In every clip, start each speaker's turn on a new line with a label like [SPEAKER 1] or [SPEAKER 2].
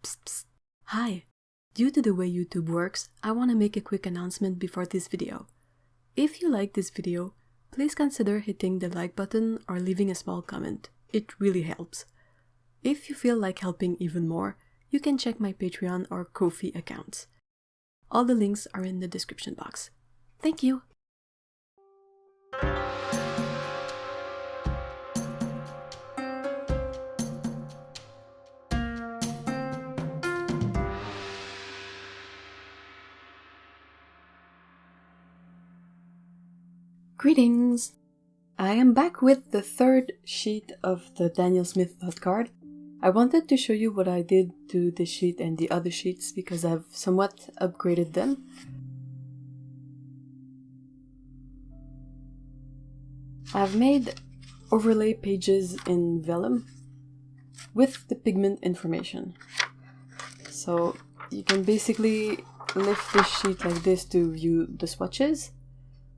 [SPEAKER 1] Psst, psst. Hi! Due to the way YouTube works, I want to make a quick announcement before this video. If you like this video, please consider hitting the like button or leaving a small comment. It really helps. If you feel like helping even more, you can check my Patreon or Ko-fi accounts. All the links are in the description box. Thank you! Greetings! I am back with the third sheet of the Daniel Smith dot card. I wanted to show you what I did to this sheet and the other sheets because I've somewhat upgraded them. I've made overlay pages in vellum with the pigment information. So you can basically lift this sheet like this to view the swatches.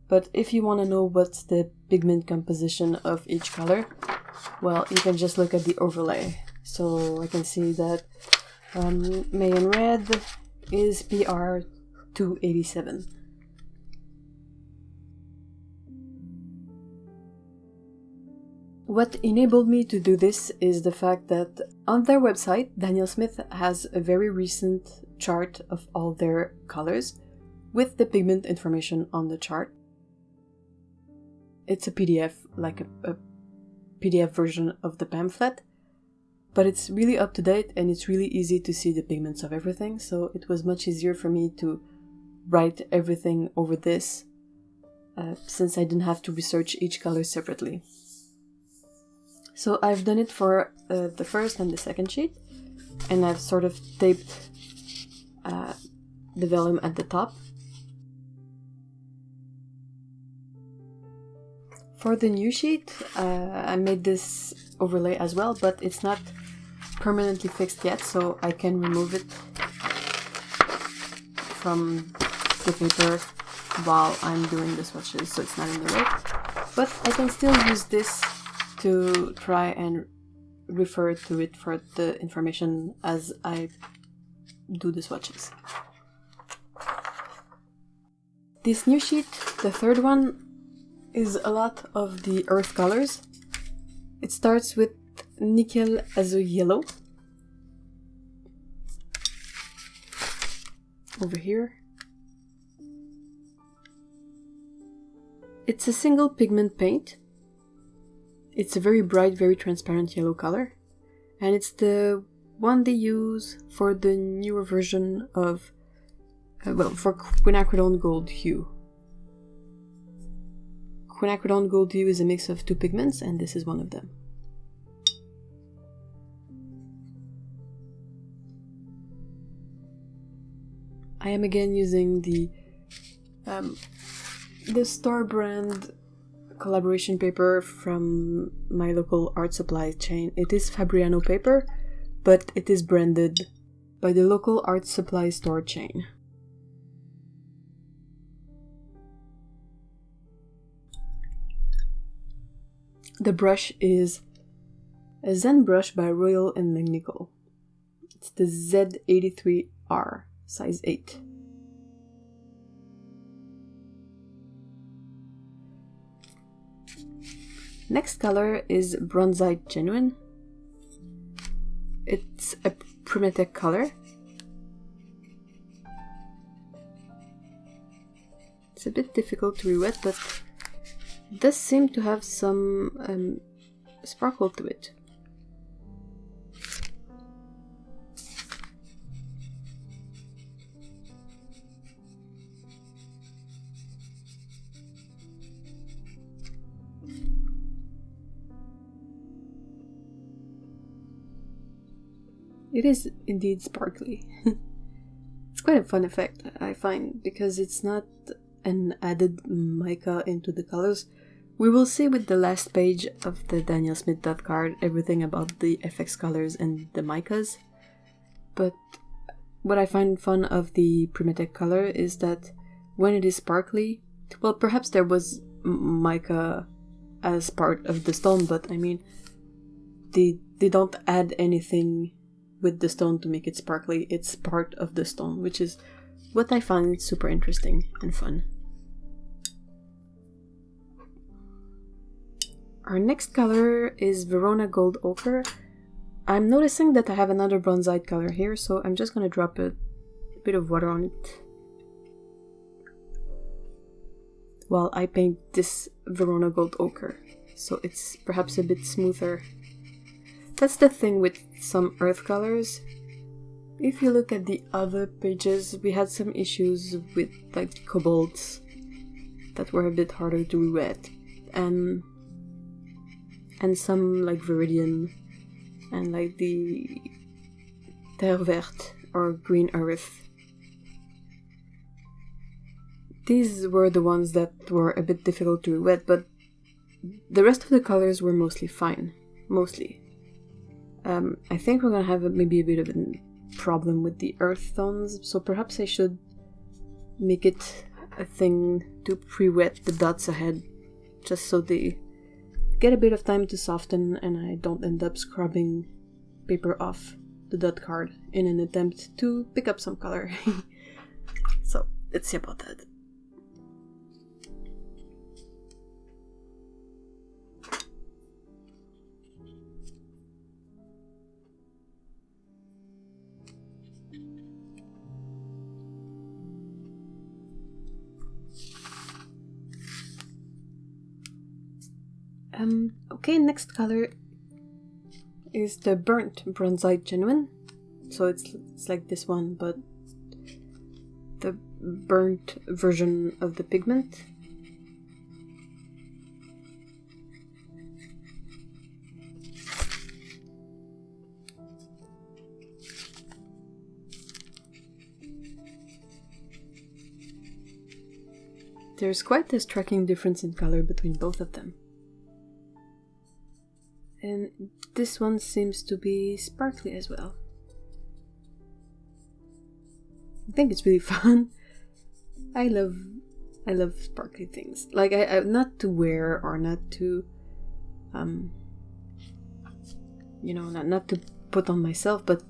[SPEAKER 1] But if you want to know what's the pigment composition of each color, well, you can just look at the overlay. So I can see that Mayan Red is PR 287. What enabled me to do this is the fact that on their website, Daniel Smith has a very recent chart of all their colors with the pigment information on the chart. It's a PDF, like a PDF version of the pamphlet, but it's really up to date and it's really easy to see the pigments of everything, so it was much easier for me to write everything over this since I didn't have to research each color separately. So I've done it for the first and the second sheet, and I've sort of taped the vellum at the top. For the new sheet, I made this overlay as well, but it's not permanently fixed yet, so I can remove it from the paper while I'm doing the swatches, so it's not in the way. But I can still use this to try and refer to it for the information as I do the swatches. This new sheet, the third one, is a lot of the earth colors. It starts with Nickel Azure Yellow over here. It's a single pigment paint. It's a very bright, very transparent yellow color, and it's the one they use for the newer version of for Quinacridone Gold hue. Quinacridone Gold hue is a mix of two pigments, and this is one of them. I am again using the Star brand collaboration paper from my local art supply chain. It is Fabriano paper, but it is branded by the local art supply store chain. The brush is a Zen brush by Royal and Langnickel. It's the Z83R, size 8. Next color is Bronzite Genuine. It's a Primatec color. It's a bit difficult to re-wet, but it does seem to have some sparkle to it. It is indeed sparkly. It's quite a fun effect, I find, because it's not an added mica into the colors. We will see with the last page of the Daniel Smith dot card everything about the FX colors and the micas. But what I find fun of the Primatec color is that when it is sparkly, well, perhaps there was mica as part of the stone, but I mean, they don't add anything with the stone to make it sparkly. It's part of the stone, which is what I find super interesting and fun. Our next color is Verona Gold Ochre. I'm noticing that I have another bronzite color here, so I'm just going to drop a bit of water on it while I paint this Verona Gold Ochre, so it's perhaps a bit smoother. That's the thing with some earth colors. If you look at the other pages, we had some issues with like cobalts that were a bit harder to wet, and some like Viridian and like the Terre Verte or Green Earth. These were the ones that were a bit difficult to wet, but the rest of the colors were mostly fine. Mostly. I think we're gonna have maybe a bit of a problem with the earth tones, so perhaps I should make it a thing to pre-wet the dots ahead, just so they get a bit of time to soften and I don't end up scrubbing paper off the dot card in an attempt to pick up some color. So let's see about that. Okay, next color is the burnt Bronzite Genuine. So it's like this one, but the burnt version of the pigment. There's quite a striking difference in color between both of them. And this one seems to be sparkly as well. I think it's really fun. I love sparkly things. Like I not to wear or not to not to put on myself, but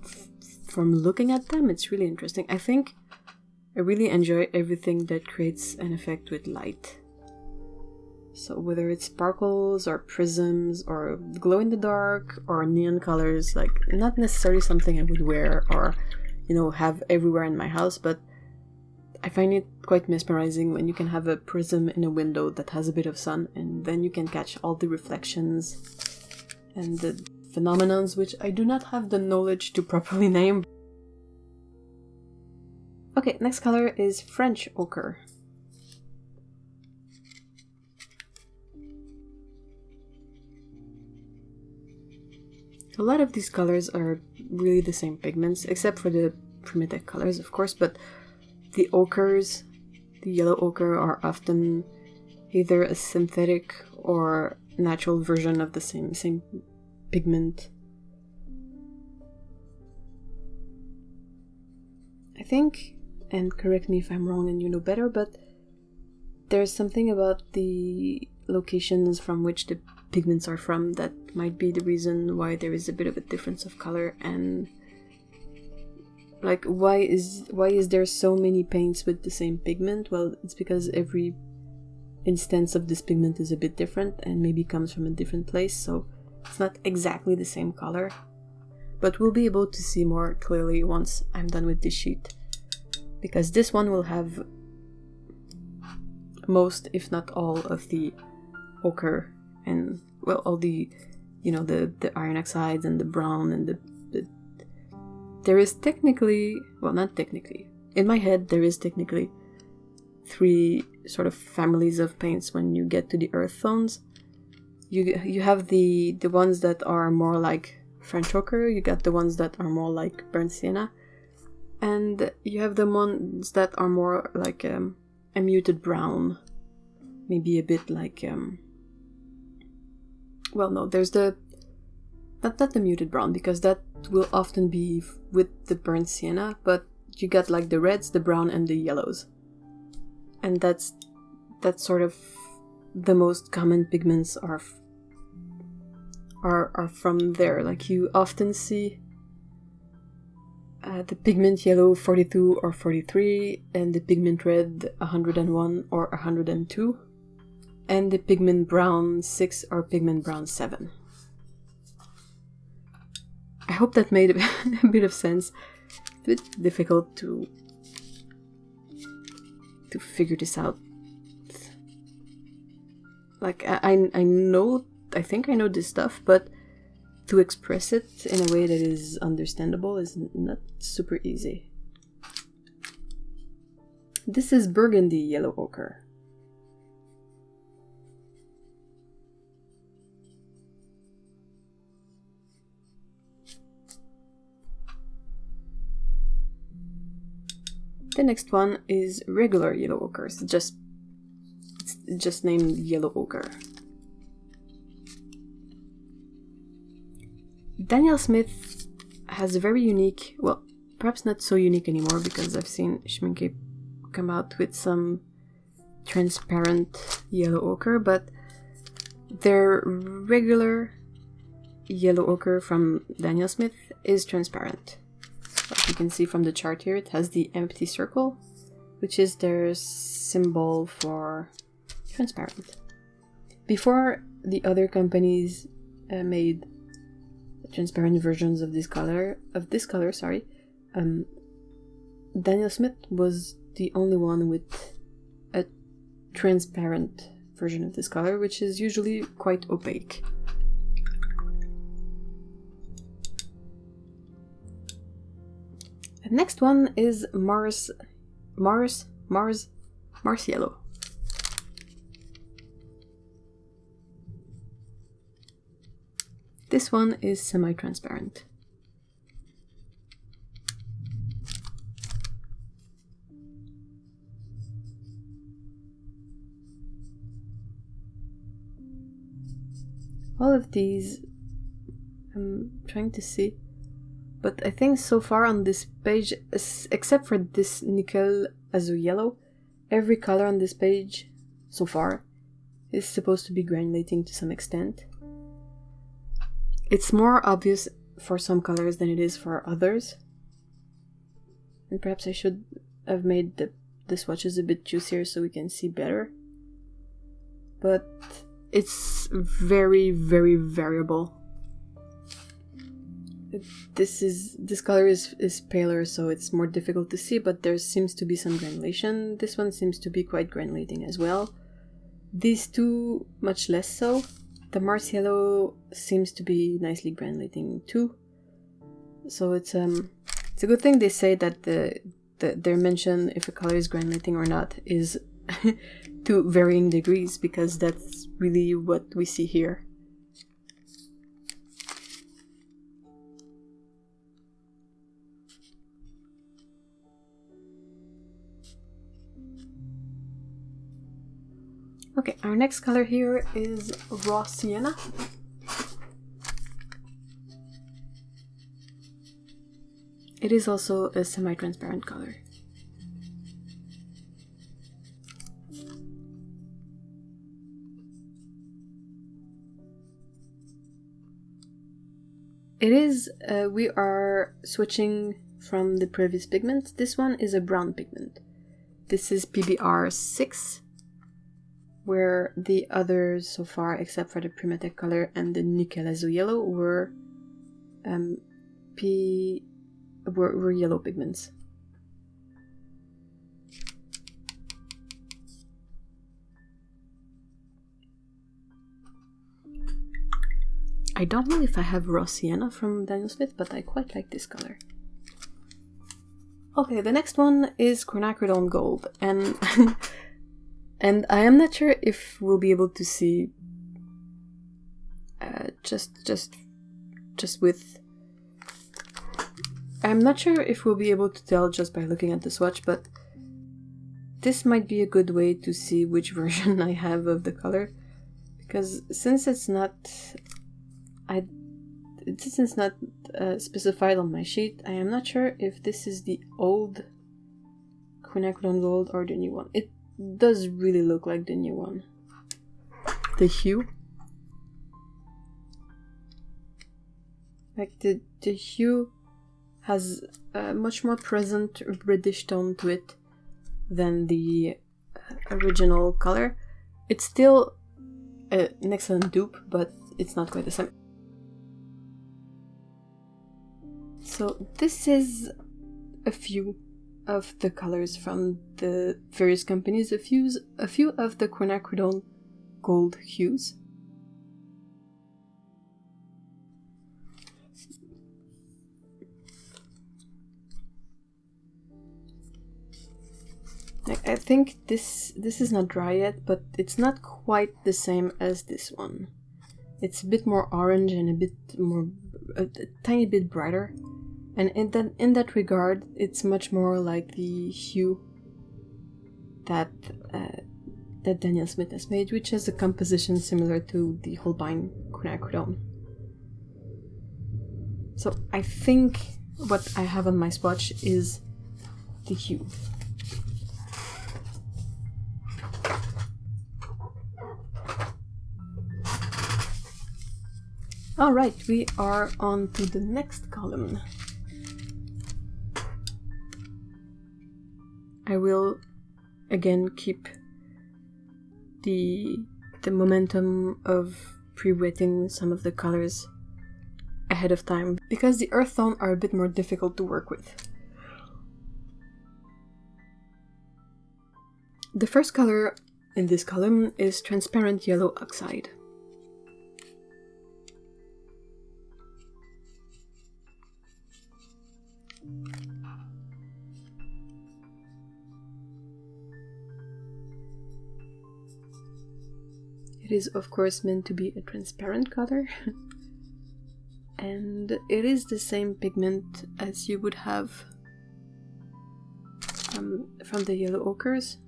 [SPEAKER 1] from looking at them it's really interesting. I think I really enjoy everything that creates an effect with light. So whether it's sparkles or prisms or glow in the dark or neon colors, like not necessarily something I would wear or, have everywhere in my house, but I find it quite mesmerizing when you can have a prism in a window that has a bit of sun and then you can catch all the reflections and the phenomenons, which I do not have the knowledge to properly name. Okay, next color is French Ochre. A lot of these colors are really the same pigments, except for the primitive colors, of course, but the ochres, the yellow ochre, are often either a synthetic or natural version of the same pigment. I think, and correct me if I'm wrong and you know better, but there's something about the locations from which the pigments are from that might be the reason why there is a bit of a difference of color. And like why is there so many paints with the same pigment? Well, it's because every instance of this pigment is a bit different and maybe comes from a different place, so it's not exactly the same color, but we'll be able to see more clearly once I'm done with this sheet, because this one will have most, if not all, of the ochre and, well, all the, the iron oxides and the brown and the there is technically, well, not technically, in my head there is technically 3 sort of families of paints when you get to the earth tones. You have the ones that are more like French ochre, you got the ones that are more like burnt sienna, and you have the ones that are more like a muted brown, maybe a bit like well, no, there's the not the muted brown, because that will often be with the burnt sienna, but you got like the reds, the brown, and the yellows, and that's sort of the most common pigments are from there. Like you often see the pigment yellow 42 or 43, and the pigment red 101 or 102, and the pigment brown 6 or pigment brown 7. I hope that made a bit of sense. A bit difficult to figure this out. Like, I think I know this stuff, but to express it in a way that is understandable is not super easy. This is Burgundy Yellow Ochre. The next one is regular yellow ochres, it's just named yellow ochre. Daniel Smith has a very unique, well, perhaps not so unique anymore because I've seen Schmincke come out with some transparent yellow ochre, but their regular yellow ochre from Daniel Smith is transparent. Like you can see from the chart here, it has the empty circle, which is their symbol for transparent. Before the other companies made transparent versions of this color, Daniel Smith was the only one with a transparent version of this color, which is usually quite opaque. The next one is Mars Yellow. This one is semi-transparent. All of these, I'm trying to see, but I think so far on this page, except for this nickel azure yellow, every color on this page so far is supposed to be granulating to some extent. It's more obvious for some colors than it is for others. And perhaps I should have made the swatches a bit juicier so we can see better. But it's very, very variable. This color is paler, so it's more difficult to see, but there seems to be some granulation. This one seems to be quite granulating as well. These two, much less so. The Mars Yellow seems to be nicely granulating too. So it's a good thing they say that their mention if a color is granulating or not is to varying degrees, because that's really what we see here. Okay, our next color here is Raw Sienna. It is also a semi-transparent color. It is, we are switching from the previous pigment. This one is a brown pigment. This is PBR 6. Where the others so far, except for the Primatec color and the Nickel Azure Yellow, were yellow pigments. I don't know if I have Raw Sienna from Daniel Smith, but I quite like this color. Okay, the next one is Quinacridone Gold, and and I am not sure if we'll be able to see just with. I'm not sure if we'll be able to tell just by looking at the swatch, but this might be a good way to see which version I have of the color, because since it's not specified on my sheet, I am not sure if this is the old Quinacridone Gold or the new one. It does really look like the new one. The hue, like the hue has a much more present reddish tone to it than the original color. It's still an excellent dupe, but it's not quite the same. So this is a few of the colors from the various companies, a few of the Quinacridone Gold hues. I think this is not dry yet, but it's not quite the same as this one. It's a bit more orange and a tiny bit brighter. And in that regard, it's much more like the hue that Daniel Smith has made, which has a composition similar to the Holbein Quinacridone. So I think what I have on my swatch is the hue. Alright, we are on to the next column. I will again keep the momentum of pre-wetting some of the colors ahead of time, because the earth tone are a bit more difficult to work with. The first color in this column is transparent yellow oxide. It is of course meant to be a transparent color and it is the same pigment as you would have from the yellow ochres.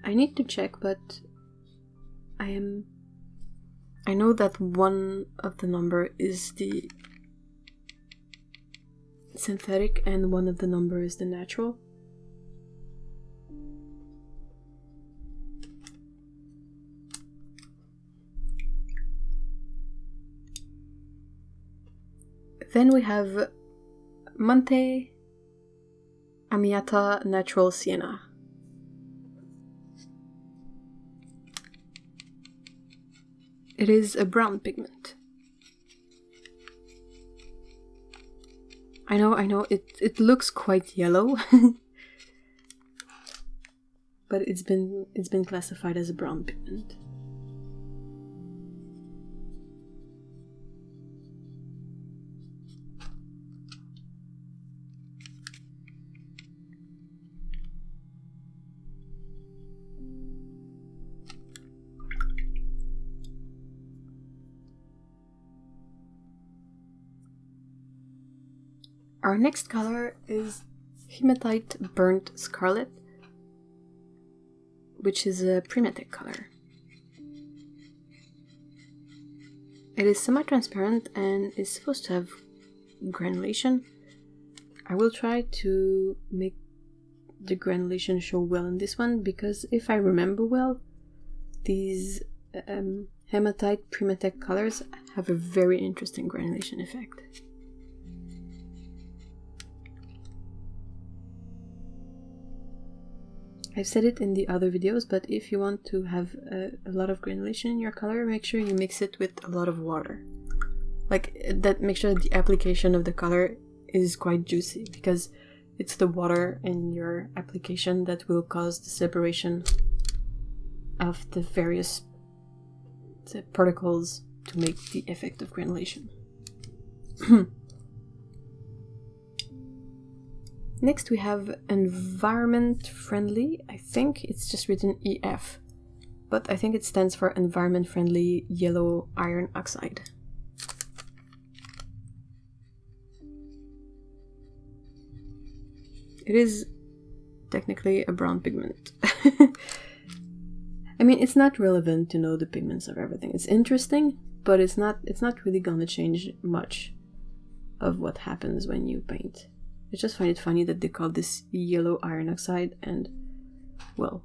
[SPEAKER 1] I need to check, but I know that one of the number is the synthetic and one of the number is the natural. Then we have Monte Amiata Natural Sienna. It is a brown pigment. I know, it looks quite yellow, but it's been classified as a brown pigment. Our next color is Hematite Burnt Scarlet, which is a pre-metic color. It is semi-transparent and is supposed to have granulation. I will try to make the granulation show well in this one, because if I remember well, these hematite pre-metic colors have a very interesting granulation effect. I've said it in the other videos, but if you want to have a lot of granulation in your color, make sure you mix it with a lot of water. Like that, make sure that the application of the color is quite juicy, because it's the water in your application that will cause the separation of the various particles to make the effect of granulation. Next we have environment friendly. I think it's just written EF, but I think it stands for environment friendly yellow iron oxide. It is technically a brown pigment. I mean, it's not relevant to know the pigments of everything. It's interesting, but it's not really gonna change much of what happens when you paint. I just find it funny that they call this yellow iron oxide, and well,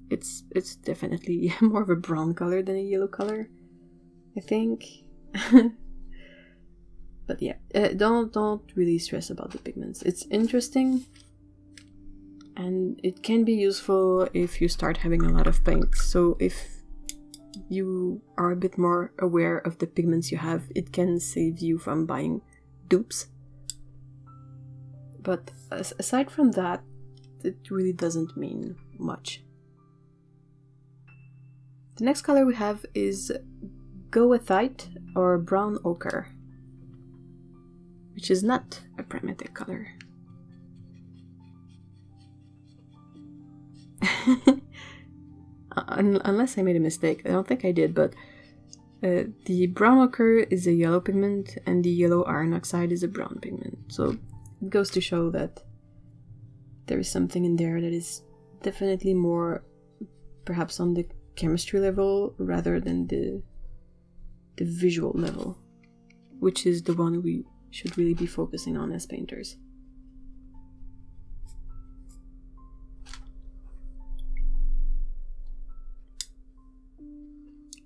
[SPEAKER 1] it's definitely more of a brown color than a yellow color, I think. But yeah, don't really stress about the pigments. It's interesting, and it can be useful if you start having a lot of paints. So if you are a bit more aware of the pigments you have, it can save you from buying dupes. But aside from that, it really doesn't mean much. The next color we have is Goethite or Brown Ochre, which is not a primitive color. Unless I made a mistake. I don't think I did, but the brown ochre is a yellow pigment and the yellow iron oxide is a brown pigment. So it goes to show that there is something in there that is definitely more perhaps on the chemistry level rather than the visual level, which is the one we should really be focusing on as painters.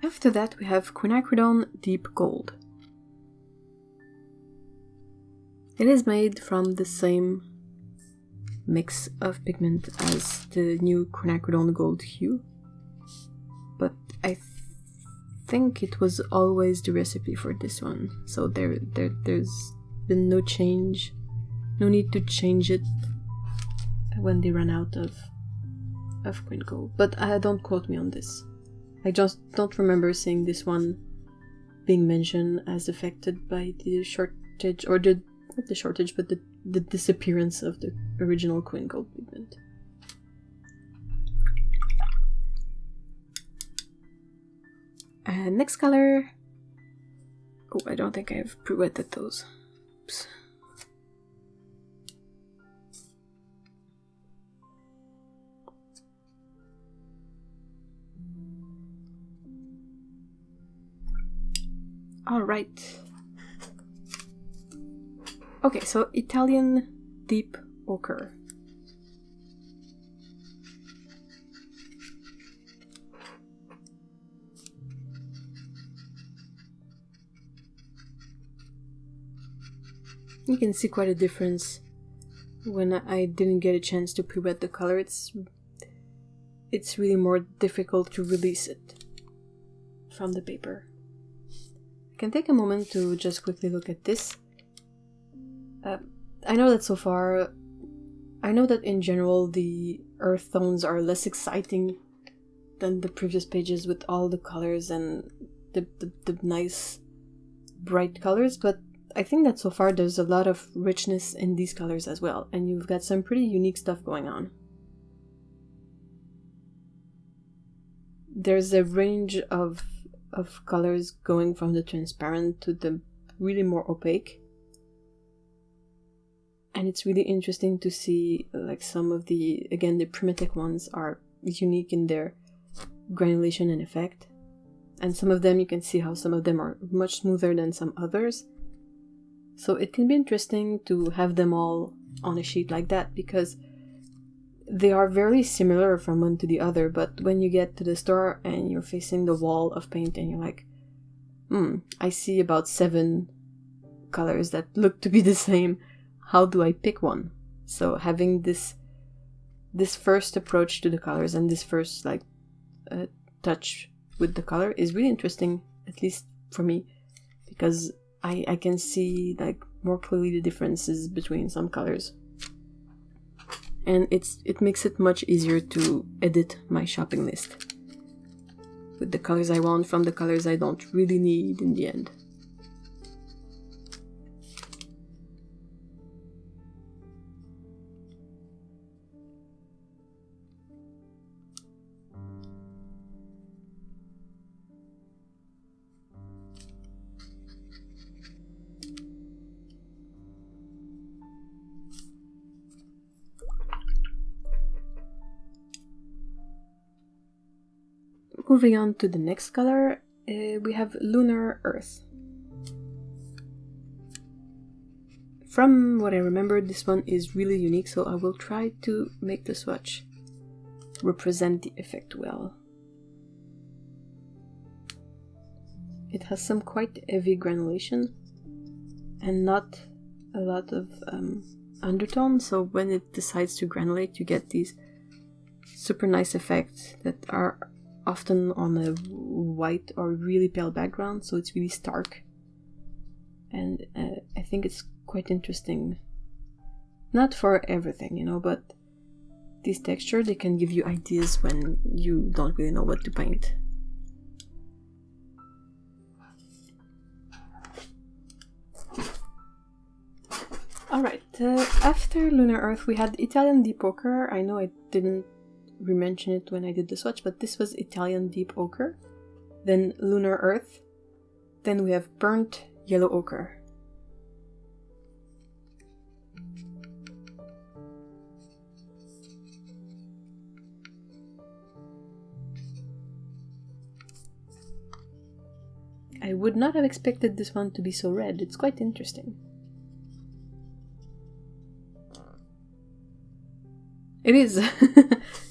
[SPEAKER 1] After that we have Quinacridone Deep Gold. It is made from the same mix of pigment as the new Quinacridone Gold hue, but I think it was always the recipe for this one, so there's been no change, no need to change it when they run out of Quin Gold. But don't quote me on this. I just don't remember seeing this one being mentioned as affected by the shortage, or not the shortage, but the disappearance of the original Quin Gold pigment. Next color. Oh, I don't think I've pre-wetted those. Oops. All right. Okay, so Italian Deep Ochre. You can see quite a difference when I didn't get a chance to pre-wet the color. It's really more difficult to release it from the paper. I can take a moment to just quickly look at this. I know that so far, I know that in general the earth tones are less exciting than the previous pages with all the colors and the nice bright colors, but I think that so far there's a lot of richness in these colors as well, and you've got some pretty unique stuff going on. There's a range of colors going from the transparent to the really more opaque, and it's really interesting to see like some of the, again, the primitive ones are unique in their granulation and effect, and some of them you can see how some of them are much smoother than some others. So it can be interesting to have them all on a sheet like that, because they are very similar from one to the other, but when you get to the store and you're facing the wall of paint and you're like, I see about 7 colors that look to be the same, how do I pick one? So having this first approach to the colors and this first touch with the color is really interesting, at least for me, because I can see like more clearly the differences between some colors. And it makes it much easier to edit my shopping list with the colors I want from the colors I don't really need in the end. Moving on to the next color, we have Lunar Earth. From what I remember, this one is really unique, so I will try to make the swatch represent the effect well. It has some quite heavy granulation, and not a lot of undertone, so when it decides to granulate you get these super nice effects that are often on a white or really pale background, so it's really stark. And I think it's quite interesting. Not for everything, you know, but this texture, they can give you ideas when you don't really know what to paint. Alright, after Lunar Earth we had Italian Deep Ochre. I know I didn't re-mention it when I did the swatch, but this was Italian Deep Ochre. Then Lunar Earth. Then we have Burnt Yellow Ochre. I would not have expected this one to be so red. It's quite interesting. It is.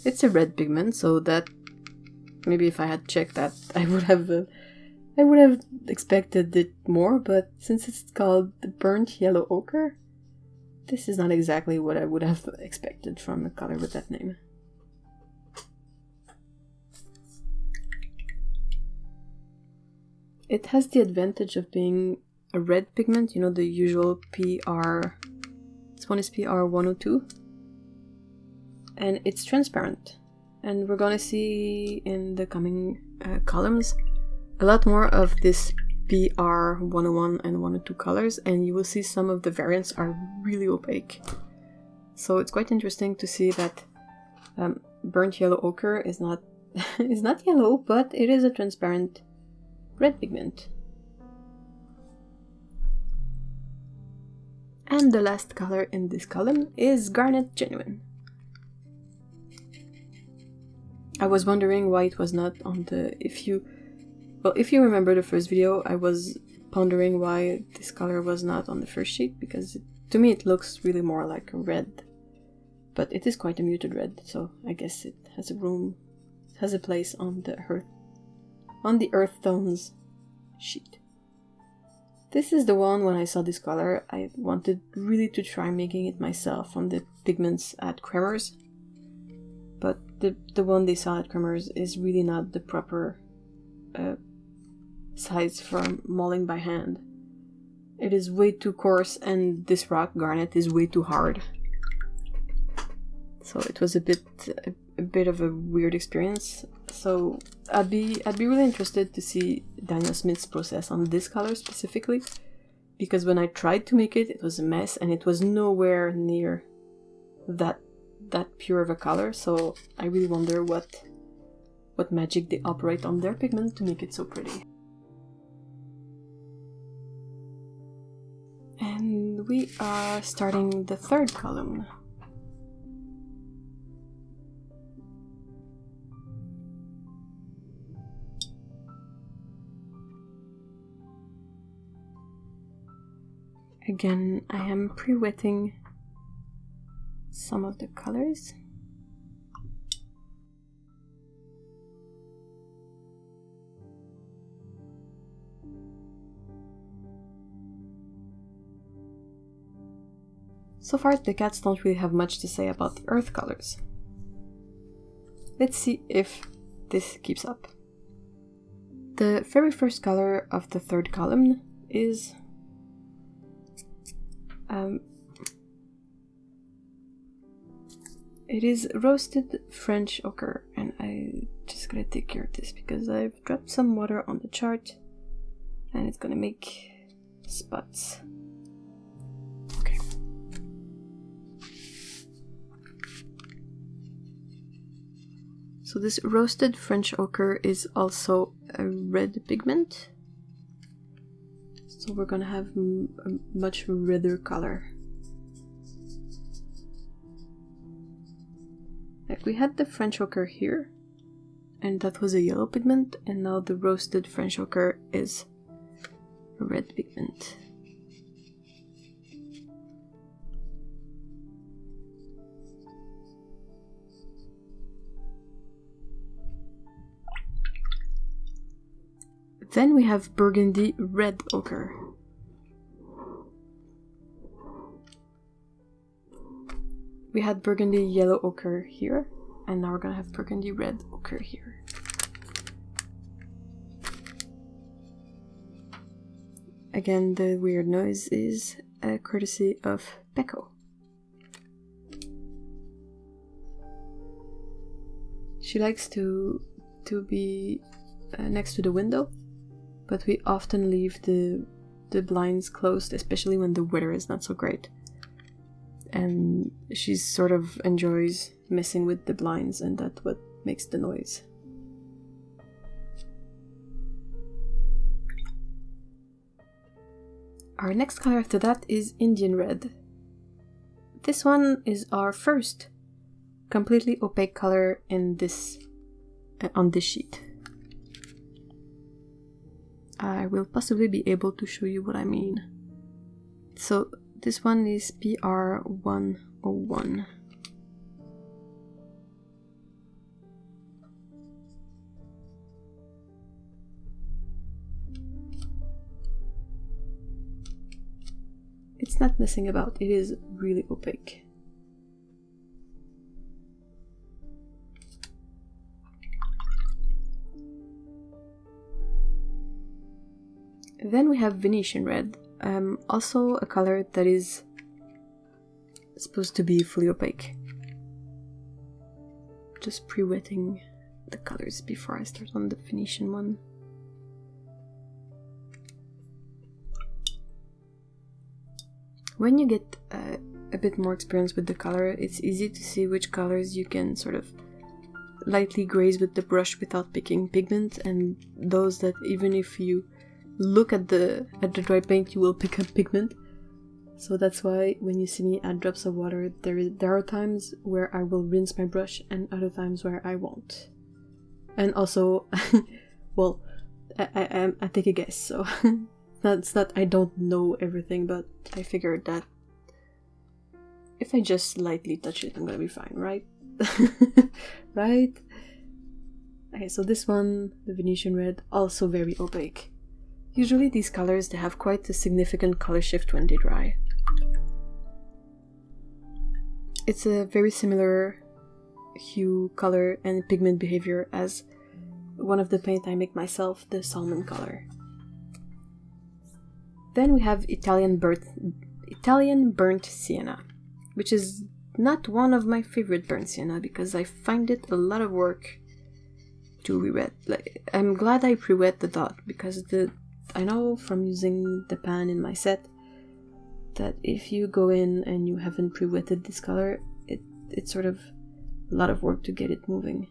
[SPEAKER 1] It's a red pigment, so that maybe if I had checked that, I would have expected it more. But since it's called the Burnt Yellow Ochre, this is not exactly what I would have expected from a color with that name. It has the advantage of being a red pigment, you know, the usual PR. This one is PR 102. And it's transparent. And we're gonna see in the coming columns a lot more of this PR 101 and 102 colors, and you will see some of the variants are really opaque. So it's quite interesting to see that Burnt Yellow Ochre is not is not yellow, but it is a transparent red pigment. And the last color in this column is Garnet Genuine. I was wondering why it was not on the... If you remember the first video, I was pondering why this color was not on the first sheet, because to me it looks really more like a red. But it is quite a muted red, so I guess it has a place on the earth tones sheet. This is the one, when I saw this color, I wanted really to try making it myself on the pigments at Cremers. But the one they saw at Cremers is really not the proper size for mulling by hand. It is way too coarse, and this rock garnet is way too hard. So it was a bit of a weird experience. So I'd be really interested to see Daniel Smith's process on this color specifically, because when I tried to make it, it was a mess, and it was nowhere near that pure of a color. So I really wonder what magic they operate on their pigment to make it so pretty. And we are starting the third column. Again, I am pre-wetting some of the colors. So far, the cats don't really have much to say about the earth colors. Let's see if this keeps up. The very first color of the third column is it is roasted French ochre, and I just gotta take care of this because I've dropped some water on the chart and it's gonna make spots. Okay. So this roasted French ochre is also a red pigment. So we're gonna have a much redder color. Like we had the French ochre here, and that was a yellow pigment, and now the roasted French ochre is a red pigment. Then we have Burgundy Red Ochre. we had Burgundy Yellow Ochre here, and now we're gonna have Burgundy Red Ochre here. Again, the weird noise is a courtesy of Pecco. She likes to be next to the window, but we often leave the blinds closed, especially when the weather is not so great. And she sort of enjoys messing with the blinds, and that's what makes the noise. Our next color after that is Indian Red. This one is our first completely opaque color in this on this sheet. I will possibly be able to show you what I mean. So this one is PR101. It's not messing about, it is really opaque. Then we have Venetian Red, also a color that is supposed to be fully opaque. Just pre-wetting the colors before I start on the Venetian one. When you get a bit more experience with the color, it's easy to see which colors you can sort of lightly graze with the brush without picking pigment, and those that even if you look at the dry paint you will pick up pigment. So that's why when you see me add drops of water, there are times where I will rinse my brush and other times where I won't. And also, well, I take a guess, so it's not I don't know everything, but I figured that if I just lightly touch it, I'm gonna be fine, right? Right? Okay, so this one, the Venetian Red, also very opaque. Usually these colors, they have quite a significant color shift when they dry. It's a very similar hue, color, and pigment behavior as one of the paint I make myself, the salmon color. Then we have Italian burnt sienna, which is not one of my favorite burnt sienna because I find it a lot of work to re-wet. Like, I'm glad I pre-wet the dot because I know from using the pan in my set that if you go in and you haven't pre-wetted this color, it's sort of a lot of work to get it moving.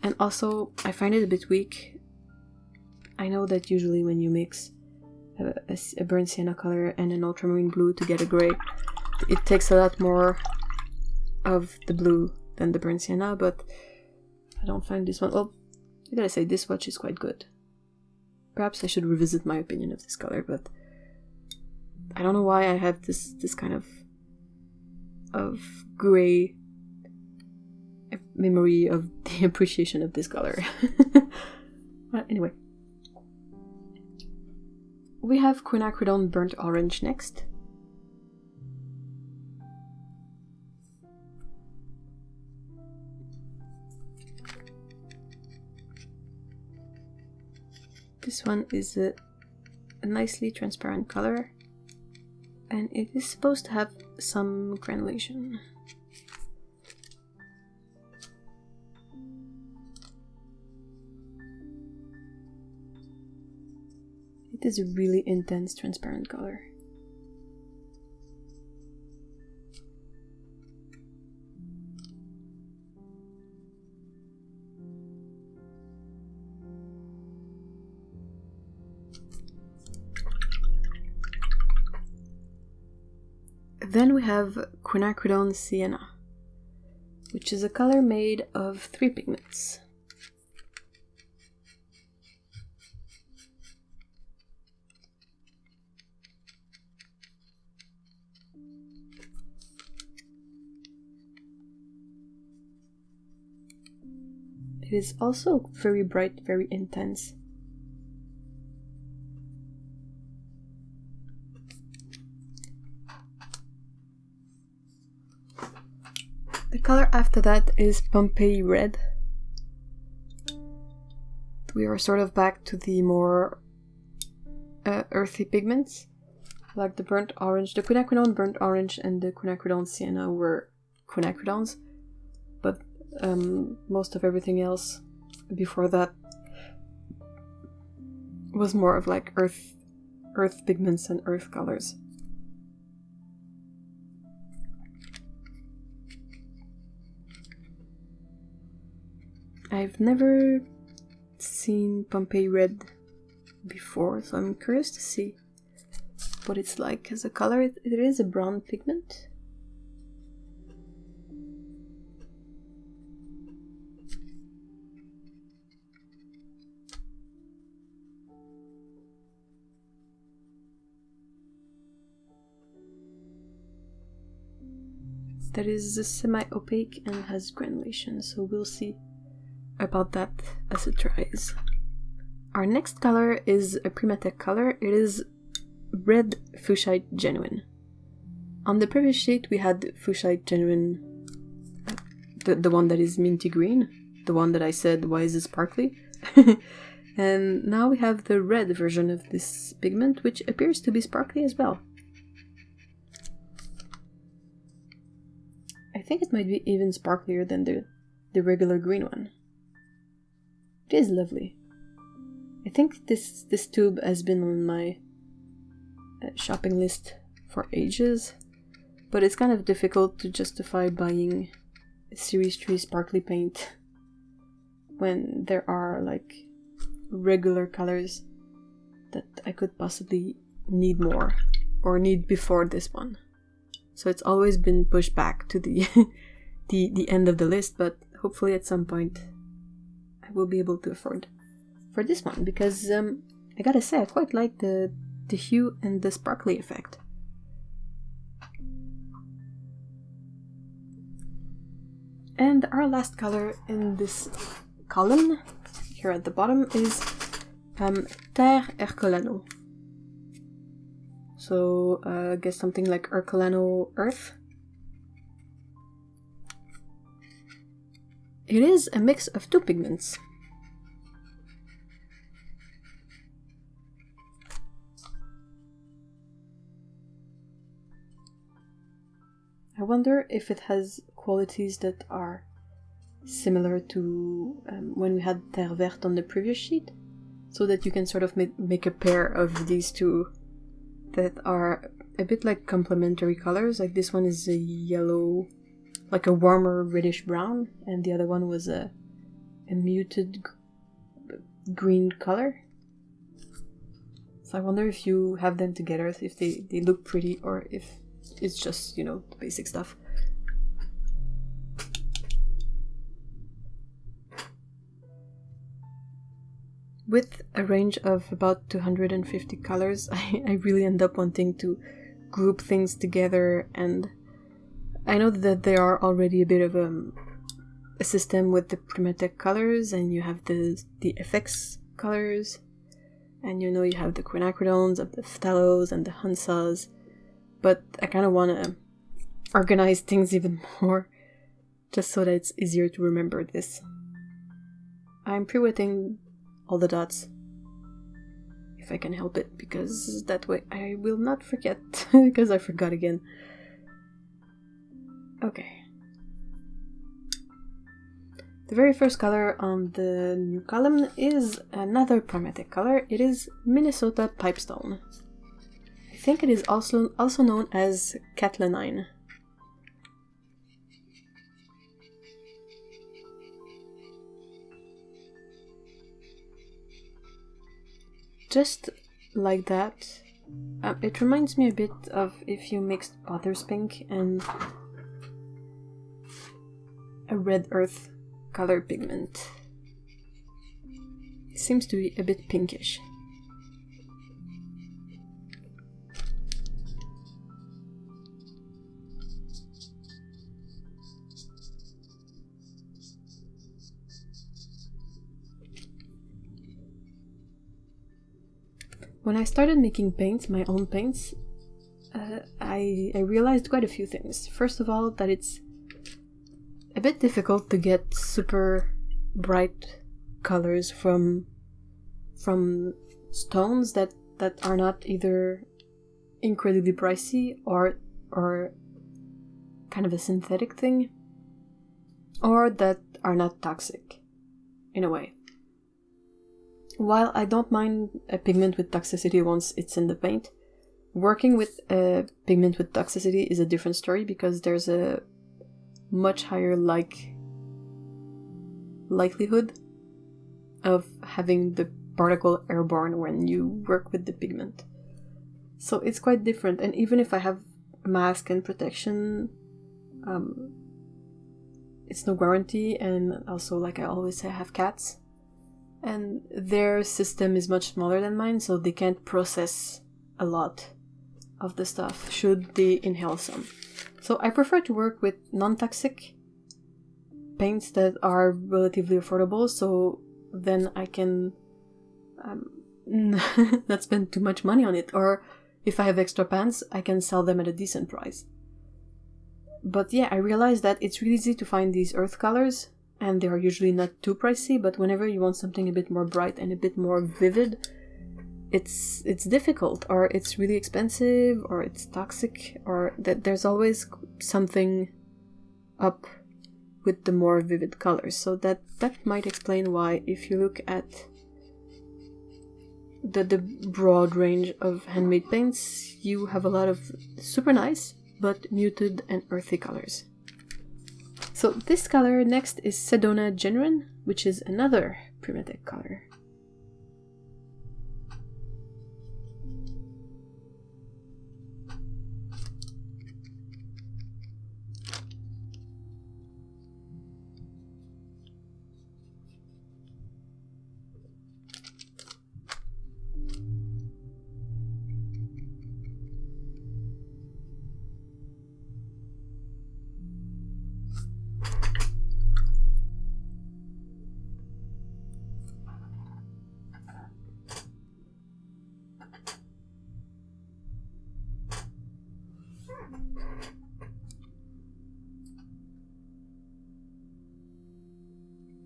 [SPEAKER 1] And also, I find it a bit weak. I know that usually when you mix a burnt sienna color and an ultramarine blue to get a gray, it takes a lot more of the blue than the burnt sienna, but I don't find this one. Well, I gotta say, this swatch is quite good. Perhaps I should revisit my opinion of this color, but I don't know why I have this kind of gray memory of the appreciation of this color. Anyway. We have Quinacridone Burnt Orange next. This one is a nicely transparent color, and it is supposed to have some granulation. It is a really intense transparent color. Then we have Quinacridone Sienna, which is a color made of 3 pigments. It is also very bright, very intense. The color after that is Pompeii Red. We are sort of back to the more earthy pigments, like the burnt orange. The Quinacridone burnt orange and the Quinacridone Sienna were quinacridones, but most of everything else before that was more of like earth pigments and earth colors. I've never seen Pompeii Red before, so I'm curious to see what it's like as a color. It is a brown pigment. That is semi-opaque and has granulation, so we'll see about that as it dries. Our next color is a Primatech color. It is Red Fuchsite Genuine. On the previous sheet we had Fuchsite Genuine, the one that is minty green, the one that I said, why is it sparkly? And now we have the red version of this pigment, which appears to be sparkly as well. I think it might be even sparklier than the regular green one. It is lovely. I think this tube has been on my shopping list for ages, but it's kind of difficult to justify buying a Series 3 sparkly paint when there are like regular colors that I could possibly need more or need before this one. So it's always been pushed back to the the end of the list, but hopefully at some point I will be able to afford for this one, because I gotta say I quite like the hue and the sparkly effect. And our last color in this column here at the bottom is Terre Ercolano. So I guess something like Ercolano Earth. It is a mix of two pigments. I wonder if it has qualities that are similar to when we had Terre Verte on the previous sheet, so that you can sort of make a pair of these two that are a bit like complementary colors. Like this one is a yellow, like a warmer reddish brown, and the other one was a muted green color. So I wonder if you have them together, if they look pretty, or if it's just, you know, the basic stuff. With a range of about 250 colors, I really end up wanting to group things together, and I know that there are already a bit of a system with the Primatech colors, and you have the FX colors, and you know you have the Quinacridones, the Phthalos, and the Hansas, but I kind of want to organize things even more, just so that it's easier to remember this. I'm pre-wetting all the dots, if I can help it, because that way I will not forget, because I forgot again. Okay. The very first color on the new column is another Primatech color. It is Minnesota Pipestone. I think it is also known as Catlanine. Just like that. It reminds me a bit of if you mixed Potter's Pink and a red earth color pigment. It seems to be a bit pinkish. When I started making paints, my own paints, I realized quite a few things. First of all, that it's a bit difficult to get super bright colors from stones that are not either incredibly pricey or kind of a synthetic thing, or that are not toxic in a way. While I don't mind a pigment with toxicity once it's in the paint, working with a pigment with toxicity is a different story, because there's a much higher likelihood of having the particle airborne when you work with the pigment. So it's quite different, and even if I have mask and protection, it's no guarantee. And also, like I always say, I have cats, and their system is much smaller than mine, so they can't process a lot of the stuff should they inhale some. So I prefer to work with non-toxic paints that are relatively affordable, so then I can not spend too much money on it, or if I have extra pans, I can sell them at a decent price. But yeah, I realized that it's really easy to find these earth colors, and they are usually not too pricey, but whenever you want something a bit more bright and a bit more vivid, it's difficult, or it's really expensive, or it's toxic, or that there's always something up with the more vivid colors. So that might explain why, if you look at the broad range of handmade paints, you have a lot of super nice but muted and earthy colors. So this color next is Sedona Genuine, which is another Primatech color.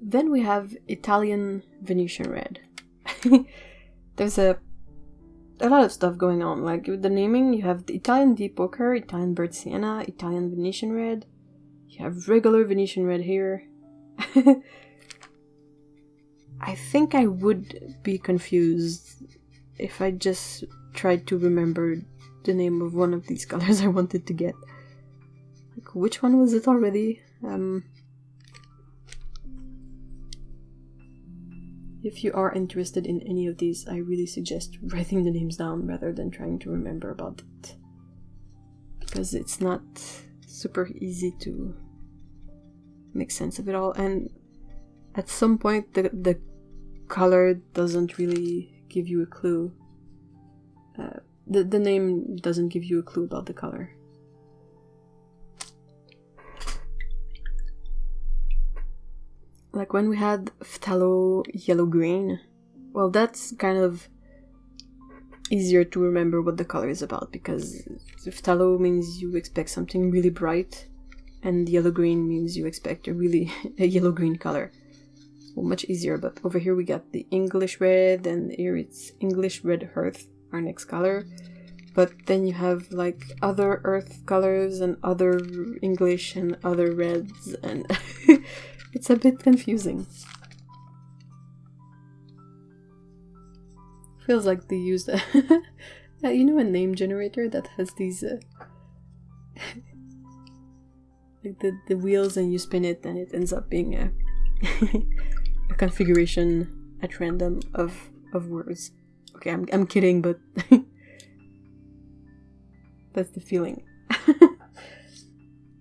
[SPEAKER 1] Then we have Italian Venetian Red. There's a lot of stuff going on. Like with the naming, you have the Italian Deep Ochre, Italian Burnt Sienna, Italian Venetian Red. You have regular Venetian Red here. I think I would be confused if I just tried to remember the name of one of these colors I wanted to get. Like, which one was it already? If you are interested in any of these, I really suggest writing the names down rather than trying to remember about it, because it's not super easy to make sense of it all, and at some point the color doesn't really give you a clue. The name doesn't give you a clue about the color. Like when we had phthalo yellow green, well, that's kind of easier to remember what the color is about, because phthalo means you expect something really bright, and yellow green means you expect a yellow green color. Well, much easier. But over here we got the English red, and here it's English red earth, our next color. But then you have like other earth colors and other English and other reds, and it's a bit confusing. Feels like they used a you know, a name generator that has these like the wheels, and you spin it and it ends up being a configuration at random of words. Okay, I'm kidding, but that's the feeling.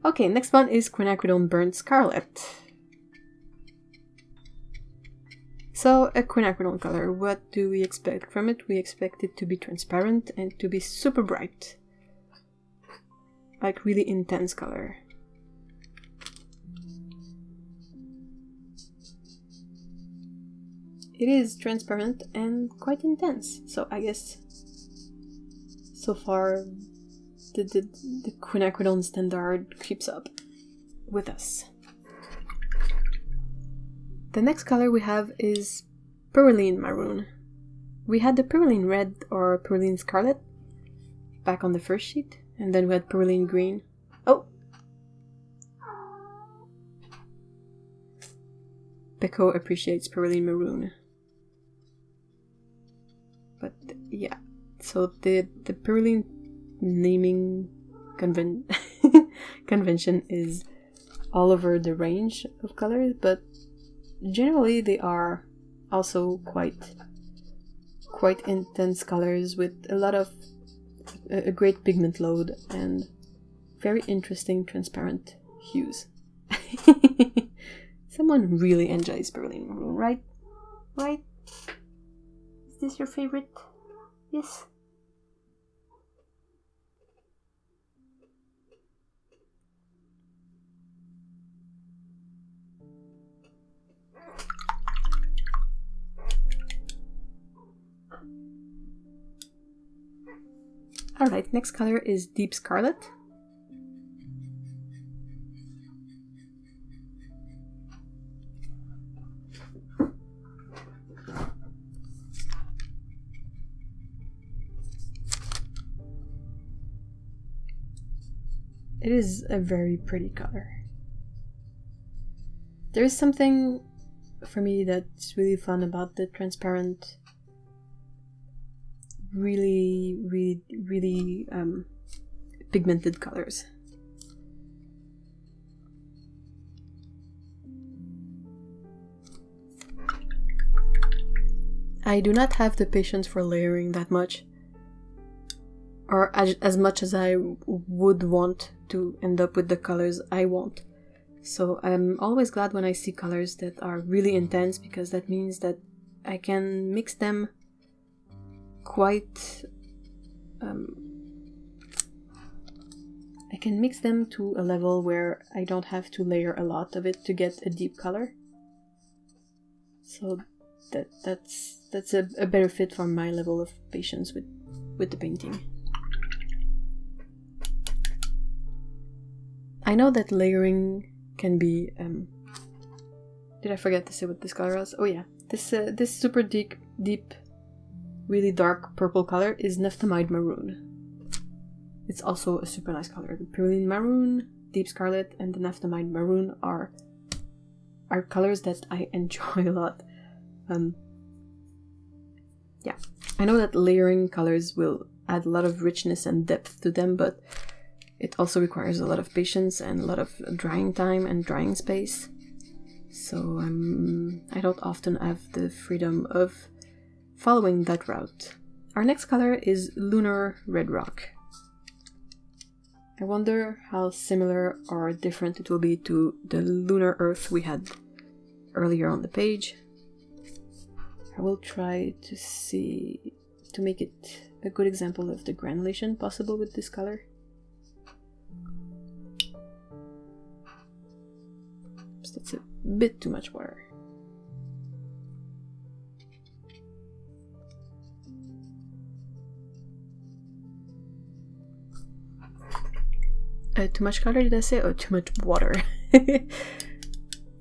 [SPEAKER 1] Okay, next one is Quinacridone Burnt Scarlet. So, a quinacridone color, what do we expect from it? We expect it to be transparent and to be super bright. Like really intense color. It is transparent and quite intense, so I guess so far the quinacridone standard keeps up with us. The next color we have is Perylene Maroon. We had the Perylene Red or Perylene Scarlet back on the first sheet, and then we had Perylene Green. Oh! Beko appreciates Perylene Maroon. But yeah, so the Perylene naming convention is all over the range of colors, but generally they are also quite intense colors with a great pigment load and very interesting transparent hues. Someone really enjoys Perylene Maroon, right? Right? Is this your favorite? Yes? Alright, next color is Deep Scarlet. It is a very pretty color. There is something for me that's really fun about the transparent, really pigmented colors. I do not have the patience for layering that much, or as much as I would want to end up with the colors I want. So I'm always glad when I see colors that are really intense, because that means that I can mix them quite... I can mix them to a level where I don't have to layer a lot of it to get a deep color. So that's a better fit for my level of patience with the painting. I know that layering can be... did I forget to say what this color was? Oh yeah, this super deep, really dark purple color is Nephthamide Maroon. It's also a super nice color. The Perylene Maroon, Deep Scarlet, and the Nephthamide Maroon are colors that I enjoy a lot. Yeah, I know that layering colors will add a lot of richness and depth to them, but it also requires a lot of patience and a lot of drying time and drying space. So I don't often have the freedom of following that route. Our next color is Lunar Red Rock. I wonder how similar or different it will be to the Lunar Earth we had earlier on the page. I will try to make it a good example of the granulation possible with this color. Oops, that's a bit too much water. Too much color, did I say? Oh, too much water.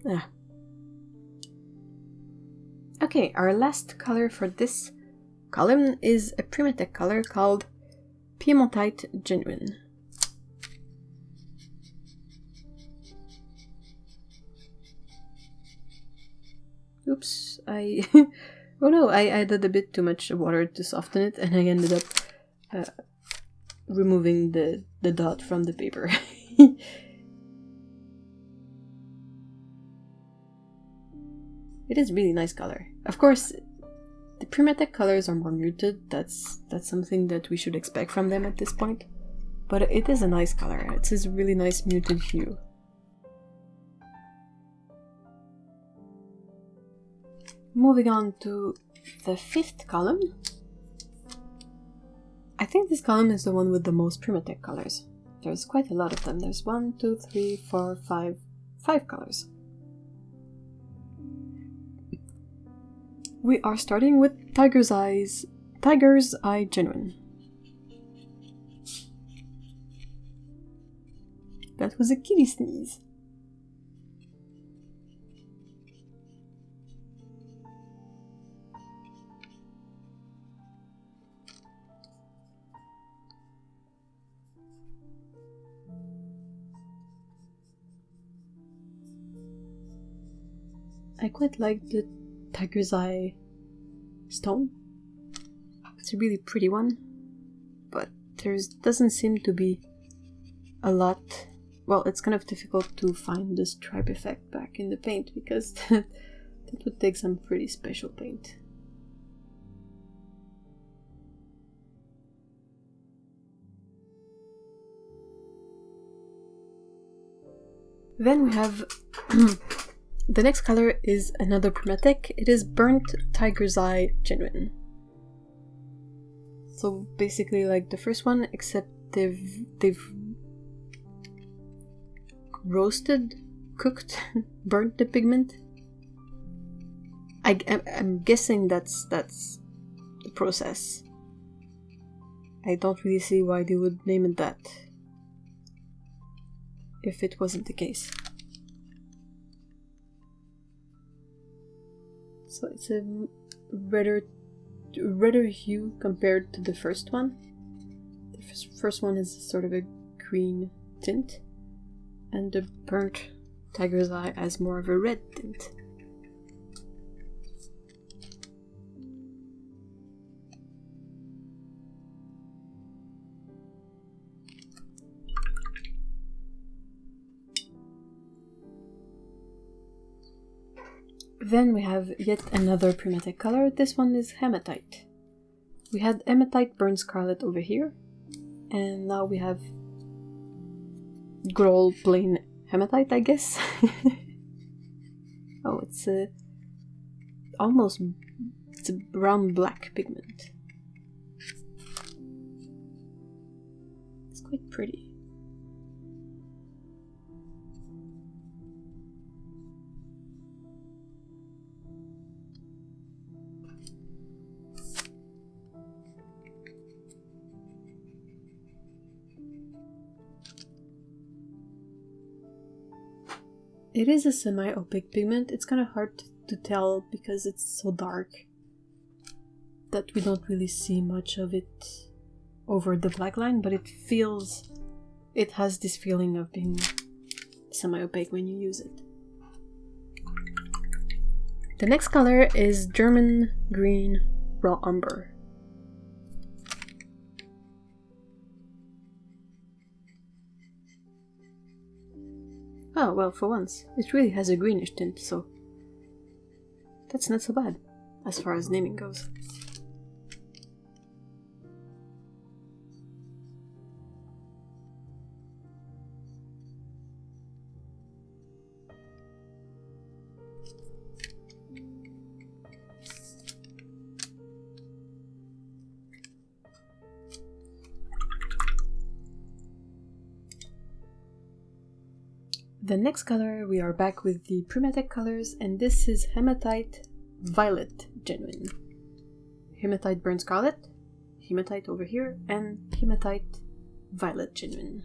[SPEAKER 1] Ah. Okay, our last color for this column is a Primatech color called Hematite Genuine. Oops, oh no, I added a bit too much water to soften it, and I ended up removing the dot from the paper. It is really nice color. Of course, the Primatech colors are more muted. That's something that we should expect from them at this point. But it is a nice color. It's a really nice muted hue. Moving on to the fifth column. I think this column is the one with the most Primatech colors. There's quite a lot of them. There's 1, 2, 3, 4, 5 colors. We are starting with Tiger's Eye Genuine. That was a kitty sneeze. I quite like the tiger's eye stone. It's a really pretty one, but there doesn't seem to be a lot. Well, it's kind of difficult to find the stripe effect back in the paint because that would take some pretty special paint. Then we have the next color is another Prismatic. It is Burnt Tiger's Eye Genuine. So basically like the first one, except they've roasted, cooked, burnt the pigment. I'm guessing that's the process. I don't really see why they would name it that if it wasn't the case. So it's a redder hue compared to the first one. The first one is sort of a green tint, and the Burnt Tiger's Eye has more of a red tint. Then we have yet another Prismatic color. This one is Hematite. We had Hematite Burnt Scarlet over here, and now we have good old plain Hematite, I guess. Oh, it's a brown black pigment. It's quite pretty. It is a semi-opaque pigment. It's kind of hard to tell because it's so dark that we don't really see much of it over the black line, but it has this feeling of being semi-opaque when you use it. The next color is German Green Raw Umber. Oh, well, for once, it really has a greenish tint, so that's not so bad, as far as naming goes. The next color, we are back with the Prismatic colors, and this is Hematite Violet Genuine. Hematite Burnt Scarlet, Hematite over here, and Hematite Violet Genuine.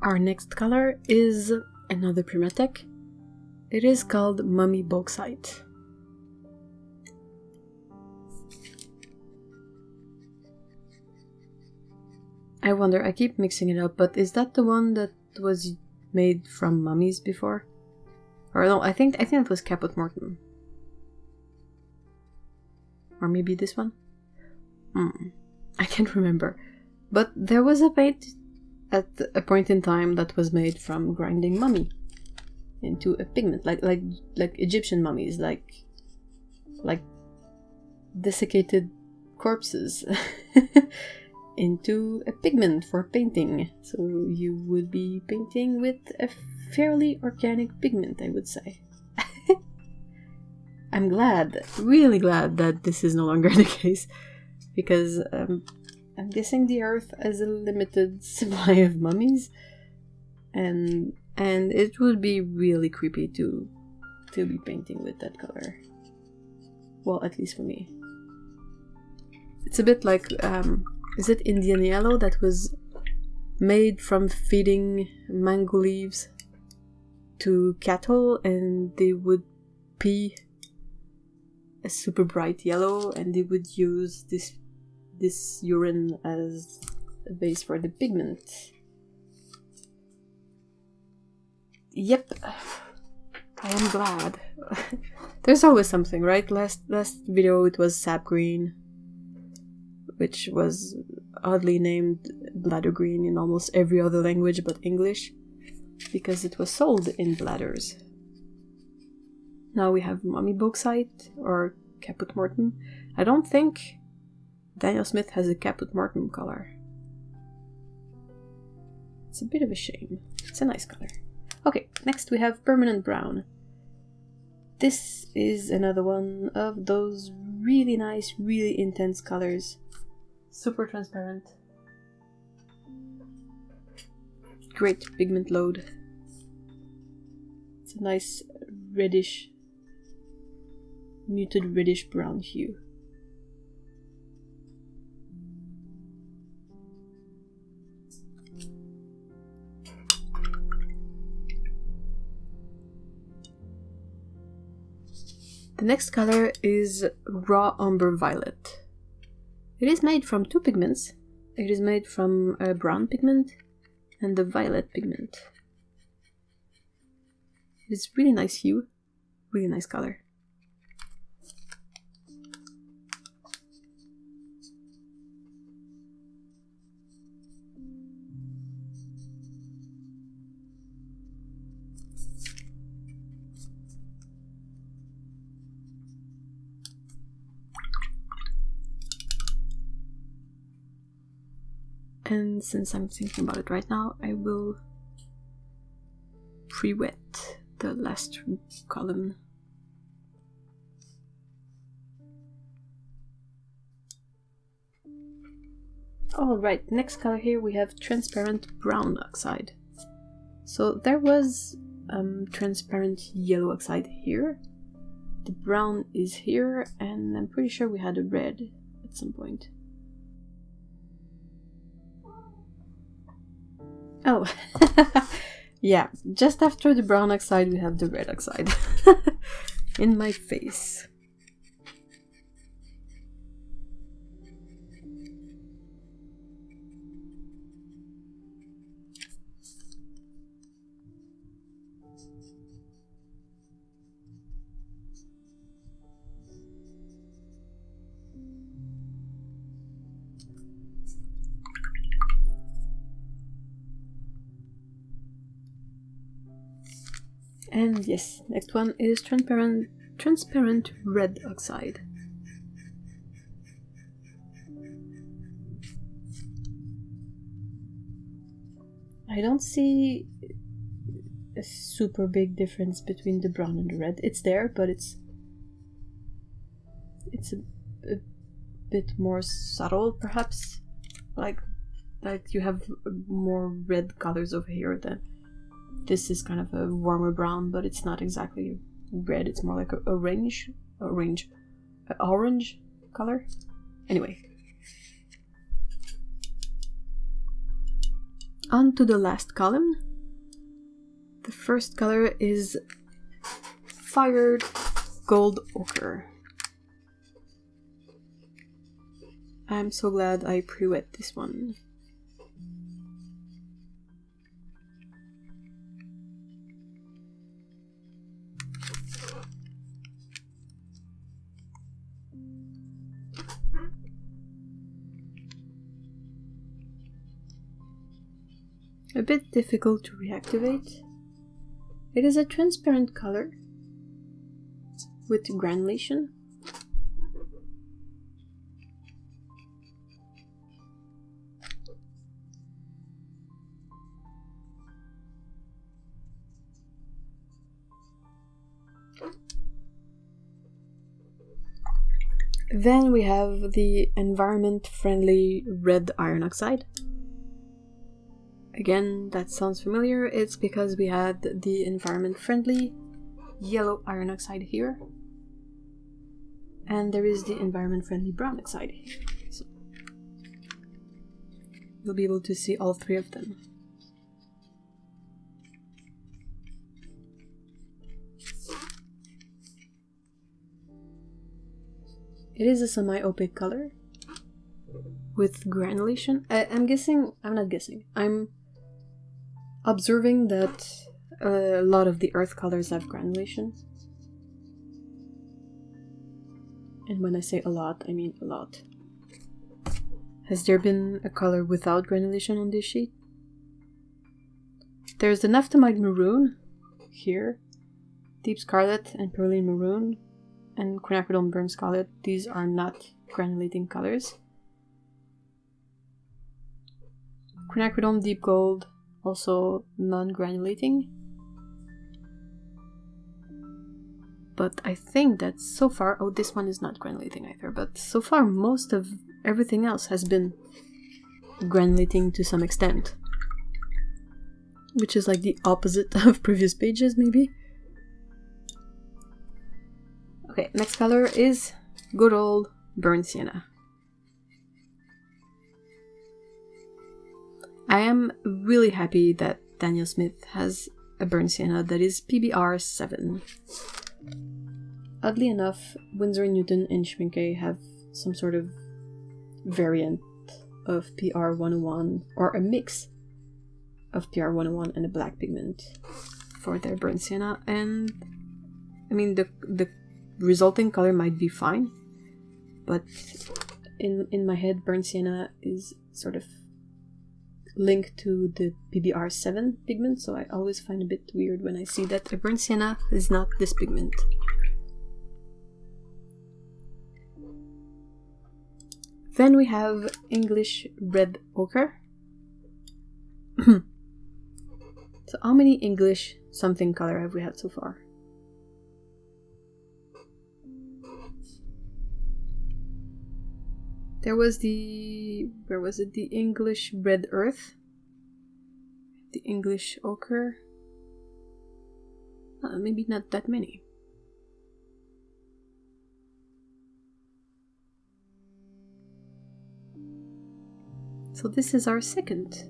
[SPEAKER 1] Our next color is another Prismatic. It is called Mummy Bauxite. I wonder, I keep mixing it up, but is that the one that was made from mummies before? Or no, I think it was Caput Mortem. Or maybe this one? I can't remember. But there was a paint at a point in time that was made from grinding mummy into a pigment, like Egyptian mummies, like desiccated corpses into a pigment for painting. So you would be painting with a fairly organic pigment, I would say. I'm glad, really glad that this is no longer the case, because I'm guessing the Earth has a limited supply of mummies, and it would be really creepy to be painting with that color. Well, at least for me. It's a bit like, is it Indian yellow that was made from feeding mango leaves to cattle, and they would pee a super bright yellow, and they would use this urine as a base for the pigment. Yep, I am glad. There's always something, right? Last video it was Sap Green, which was oddly named bladder green in almost every other language but English, because it was sold in bladders. Now we have Mummy Bauxite, or Caput Mortuum. I don't think Daniel Smith has a Caput Mortuum color. It's a bit of a shame. It's a nice color. Okay, next we have Permanent Brown. This is another one of those really nice, really intense colors. Super transparent. Great pigment load. It's a nice reddish, muted reddish brown hue. The next color is Raw Umber Violet. It is made from two pigments. It is made from a brown pigment and the violet pigment. It's really nice hue, really nice color. And since I'm thinking about it right now, I will pre-wet the last column. Alright, next color here we have Transparent Brown Oxide. So there was transparent yellow oxide here, the brown is here, and I'm pretty sure we had a red at some point. Oh, yeah, just after the brown oxide we have the red oxide. In my face. And yes, next one is transparent red oxide. I don't see a super big difference between the brown and the red. It's there, but it's a bit more subtle, perhaps. Like you have more red colors over here than this is kind of a warmer brown, but it's not exactly red. It's more like a orange color. Anyway, on to the last column. The first color is Fired Gold Ochre. I'm so glad I pre-wet this one. A bit difficult to reactivate. It is a transparent color with granulation. Then we have the environment-friendly red iron oxide. Again, that sounds familiar. It's because we had the environment-friendly yellow iron oxide here. And there is the environment-friendly brown oxide here. So you'll be able to see all three of them. It is a semi-opaque color with granulation. I'm observing that a lot of the earth colors have granulation. And when I say a lot, I mean a lot. Has there been a color without granulation on this sheet? There's the Naphthalite Maroon here, Deep Scarlet and Perylene Maroon, and Quinacridone Burnt Scarlet. These are not granulating colors. Quinacridone Deep Gold, also non-granulating. But I think that so far, oh, this one is not granulating either, but so far most of everything else has been granulating to some extent. Which is like the opposite of previous pages, maybe. Okay, next color is good old burnt sienna. I am really happy that Daniel Smith has a burnt sienna that is PBR 7. Oddly enough, Winsor & Newton and Schmincke have some sort of variant of PR 101, or a mix of PR 101 and a black pigment for their burnt sienna, and I mean the resulting color might be fine, but in my head burnt sienna is sort of linked to the PBR 7 pigment, so I always find it a bit weird when I see that a burnt sienna is not this pigment. Then we have English Red Ochre. So how many English something color have we had so far? There was the... where was it? The English Red Earth. The English Ochre. Maybe not that many. So this is our second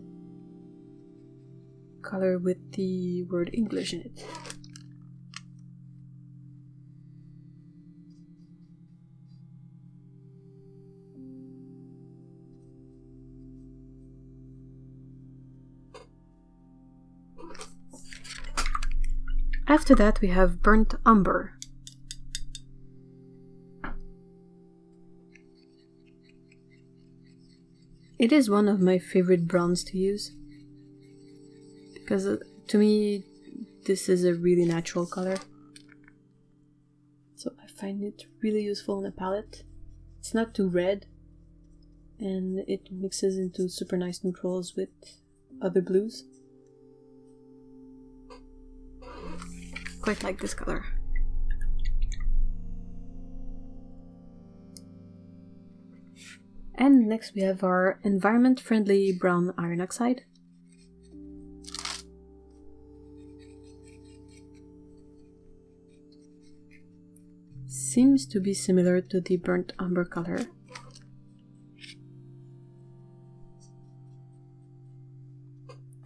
[SPEAKER 1] color with the word English in it. After that we have burnt umber. It is one of my favorite browns to use, because to me this is a really natural color. So I find it really useful in a palette. It's not too red, and it mixes into super nice neutrals with other blues. Quite like this color. And next we have our environment-friendly brown iron oxide. Seems to be similar to the burnt umber color.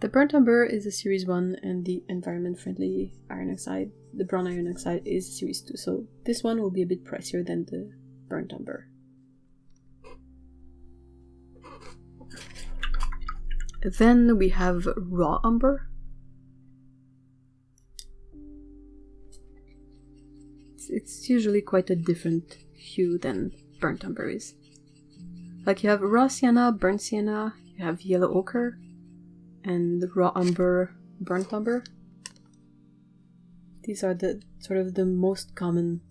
[SPEAKER 1] The burnt umber is a series 1 and the environment-friendly iron oxide, the brown iron oxide, is series 2. So this one will be a bit pricier than the burnt umber. Then we have raw umber. It's usually quite a different hue than burnt umber is. Like you have raw sienna, burnt sienna, you have yellow ochre, and raw umber, burnt umber. These are the sort of the most common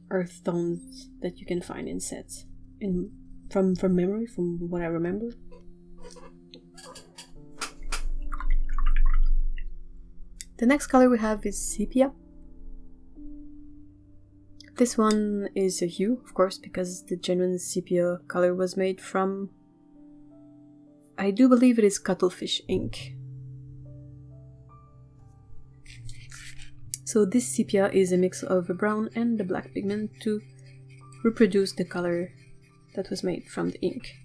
[SPEAKER 1] earth tones that you can find in sets. From memory, from what I remember. The next color we have is Sepia. This one is a hue, of course, because the genuine sepia color was made from, I do believe it is cuttlefish ink. So this sepia is a mix of a brown and the black pigment to reproduce the color that was made from the ink.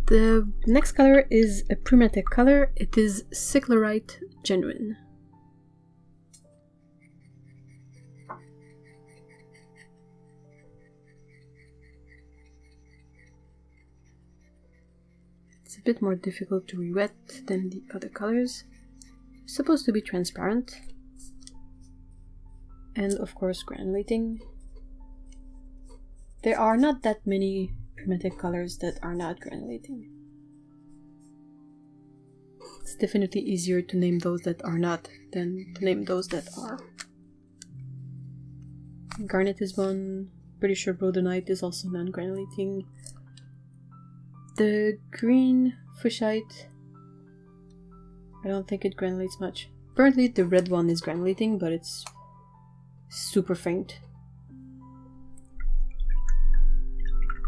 [SPEAKER 1] The next color is a Primatec color. It is Cyclorite Genuine. It's a bit more difficult to re-wet than the other colors. It's supposed to be transparent. And of course granulating. There are not that many Primatec colors that are not granulating. It's definitely easier to name those that are not than to name those that are. Garnet is one. Pretty sure Rhodonite is also non-granulating. The green Fuchsite, I don't think it granulates much. Apparently the red one is granulating, but it's super faint.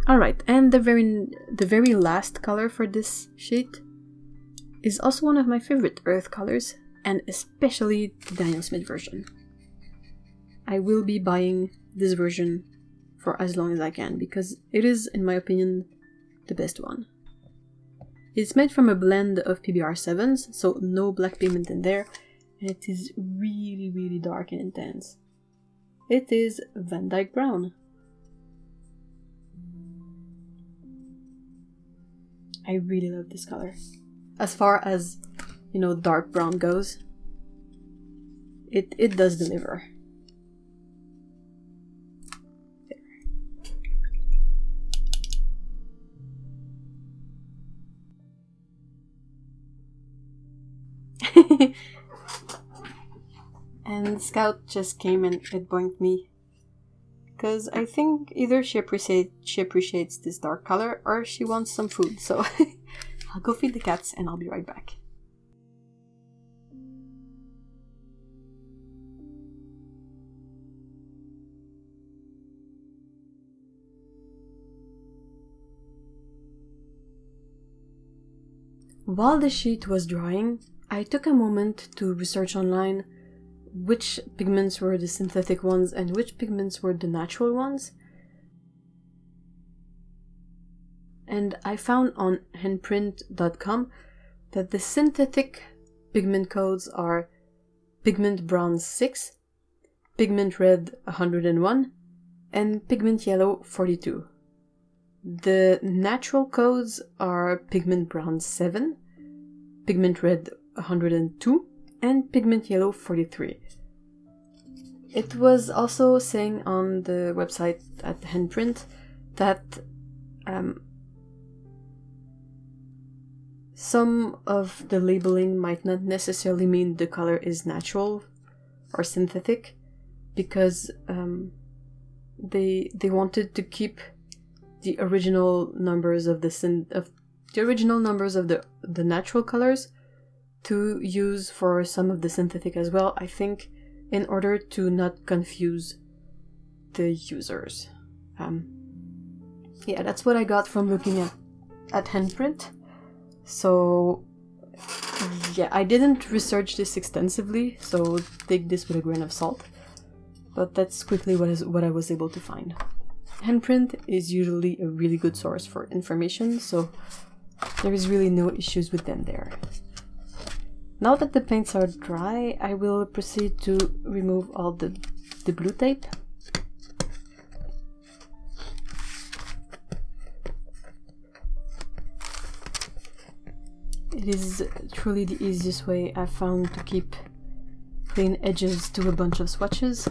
[SPEAKER 1] Alright, and the very last color for this sheet is also one of my favorite earth colors, and especially the Daniel Smith version. I will be buying this version for as long as I can, because it is, in my opinion, the best one. It's made from a blend of PBR7s, so no black pigment in there, and it is really, really dark and intense. It is Van Dyck Brown. I really love this color. As far as, you know, dark brown goes, it does deliver. And Scout just came and it boinked me. Because I think either she appreciates this dark color or she wants some food, so I'll go feed the cats and I'll be right back. While the sheet was drying, I took a moment to research online which pigments were the synthetic ones and which pigments were the natural ones. And I found on handprint.com that the synthetic pigment codes are pigment brown 6, pigment red 101, and pigment yellow 42. The natural codes are pigment brown 7, pigment red 102, and pigment yellow 43. It was also saying on the website at Handprint that some of the labeling might not necessarily mean the color is natural or synthetic, because they wanted to keep the original numbers of the natural colors to use for some of the synthetic as well, I think, in order to not confuse the users. Yeah, that's what I got from looking at Handprint. So yeah, I didn't research this extensively, so take this with a grain of salt, but that's quickly what I was able to find. Handprint is usually a really good source for information, so there is really no issues with them there. Now that the paints are dry, I will proceed to remove all the blue tape. It is truly the easiest way I've found to keep clean edges to a bunch of swatches.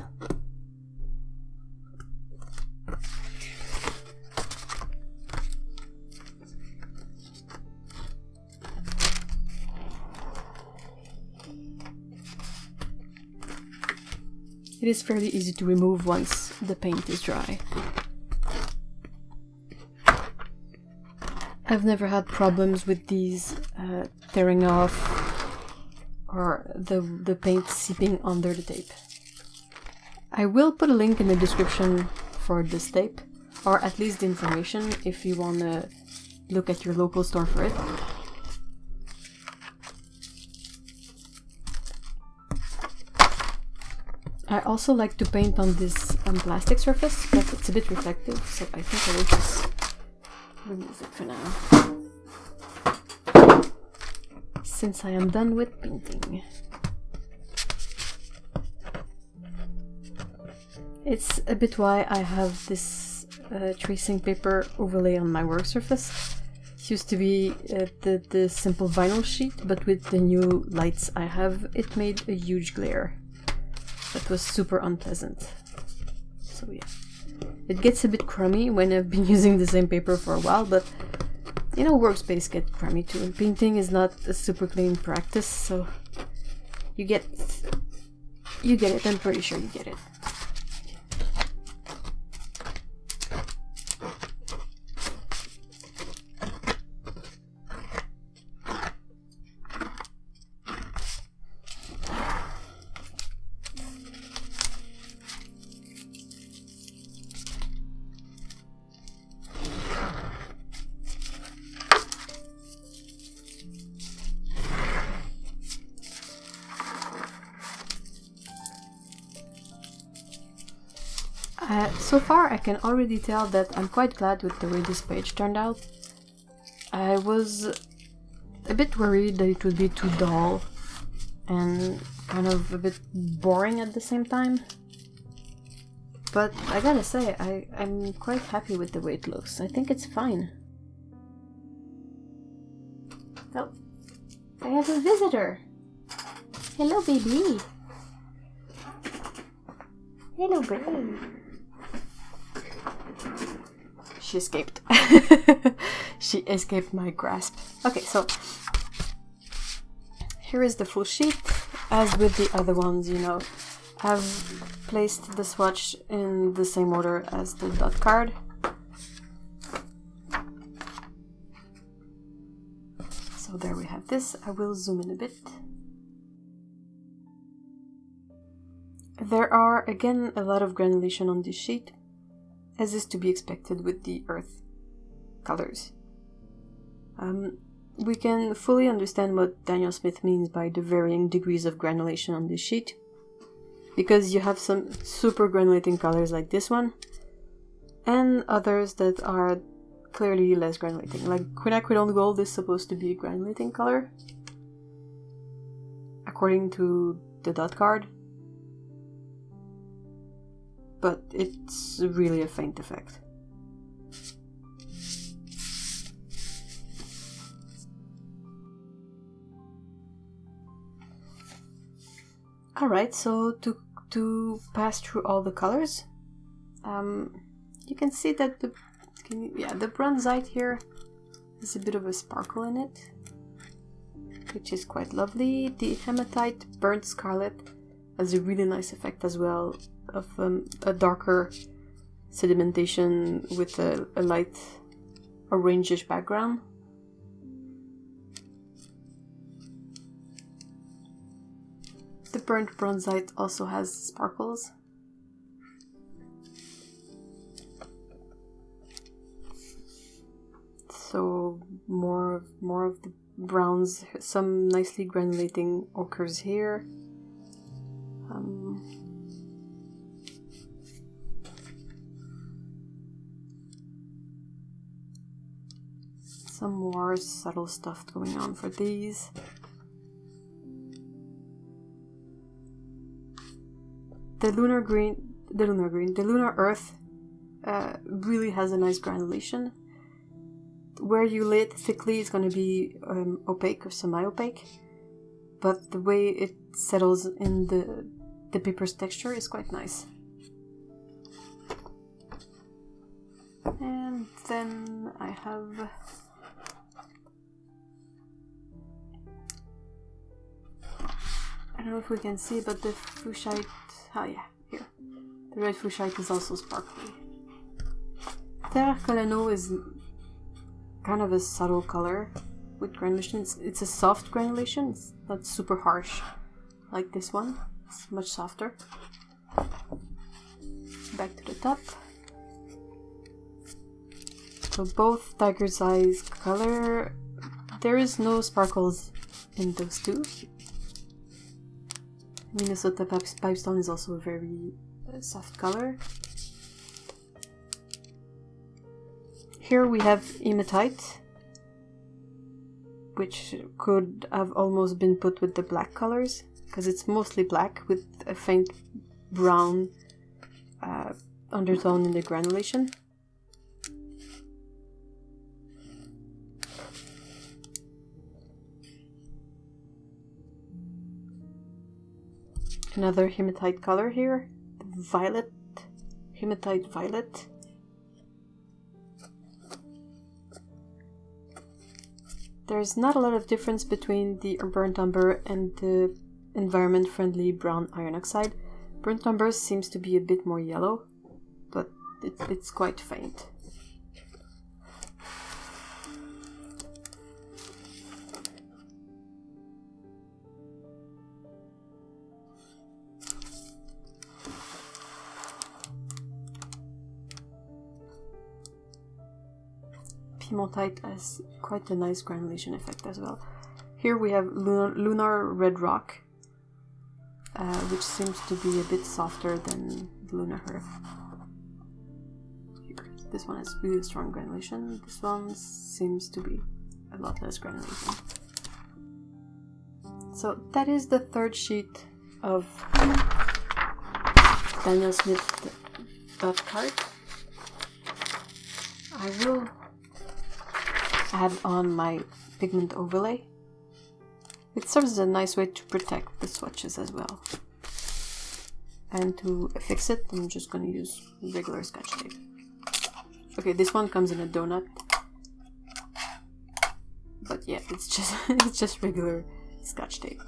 [SPEAKER 1] It is fairly easy to remove once the paint is dry. I've never had problems with these tearing off or the paint seeping under the tape. I will put a link in the description for this tape, or at least the information if you want to look at your local store for it. I also like to paint on this plastic surface, but it's a bit reflective, so I think I will just remove it for now, since I am done with painting. It's a bit why I have this tracing paper overlay on my work surface. It used to be the simple vinyl sheet, but with the new lights I have, it made a huge glare. That was super unpleasant. So yeah. It gets a bit crummy when I've been using the same paper for a while, but you know, workspace get crummy too, and painting is not a super clean practice, so you get it, I'm pretty sure you get it. So far I can already tell that I'm quite glad with the way this page turned out. I was a bit worried that it would be too dull and kind of a bit boring at the same time. But I gotta say, I'm quite happy with the way it looks. I think it's fine. Oh, I have a visitor! Hello, baby! Hello, baby! She escaped. She escaped my grasp. Okay, so here is the full sheet. As with the other ones, you know, I've placed the swatch in the same order as the dot card. So there we have this. I will zoom in a bit. There are again a lot of granulation on this sheet, as is to be expected with the earth colors. We can fully understand what Daniel Smith means by the varying degrees of granulation on this sheet, because you have some super granulating colors like this one, and others that are clearly less granulating. Like Quinacridone Gold is supposed to be a granulating color, according to the dot card, but it's really a faint effect. Alright, so to pass through all the colors, you can see that the bronzite here has a bit of a sparkle in it, which is quite lovely. The Hematite burnt Scarlet has a really nice effect as well, of a darker sedimentation with a light orangish background. The burnt bronzite also has sparkles. So more of the browns, some nicely granulating ochres here. Some more subtle stuff going on for these. The Lunar Earth really has a nice granulation. Where you lay it thickly is going to be opaque or semi-opaque, but the way it settles in the paper's texture is quite nice. And then I have I don't know if we can see, but the fuchsite, oh yeah, here. The red fuchsite is also sparkly. Terre Coleno is kind of a subtle color with granulation. It's a soft granulation, it's not super harsh like this one. It's much softer. Back to the top. So both Tiger's Eyes color, there is no sparkles in those two. Minnesota Pipestone is also a very soft color. Here we have Hematite, which could have almost been put with the black colors, because it's mostly black with a faint brown undertone in the granulation. Another Hematite color here, violet, Hematite Violet. There's not a lot of difference between the burnt umber and the environment-friendly brown iron oxide. Burnt umber seems to be a bit more yellow, but it's quite faint. Hematite has quite a nice granulation effect as well. Here we have Lunar Red Rock, which seems to be a bit softer than Lunar Earth. This one has really strong granulation. This one seems to be a lot less granulation. So that is the third sheet of Daniel Smith dot card. I will add on my pigment overlay. It serves as a nice way to protect the swatches as well. And to fix it, I'm just going to use regular Scotch tape. Okay, this one comes in a donut, but yeah, it's just regular Scotch tape.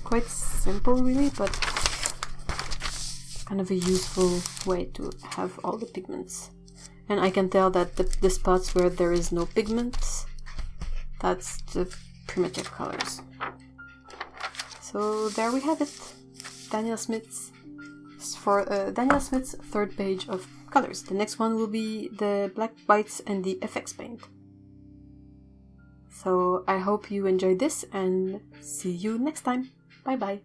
[SPEAKER 1] Quite simple really, but kind of a useful way to have all the pigments. And I can tell that the spots where there is no pigments, that's the primitive colors. So there we have it. Daniel Smith's third page of colors. The next one will be the black whites and the FX paint. So I hope you enjoyed this and see you next time. Bye bye.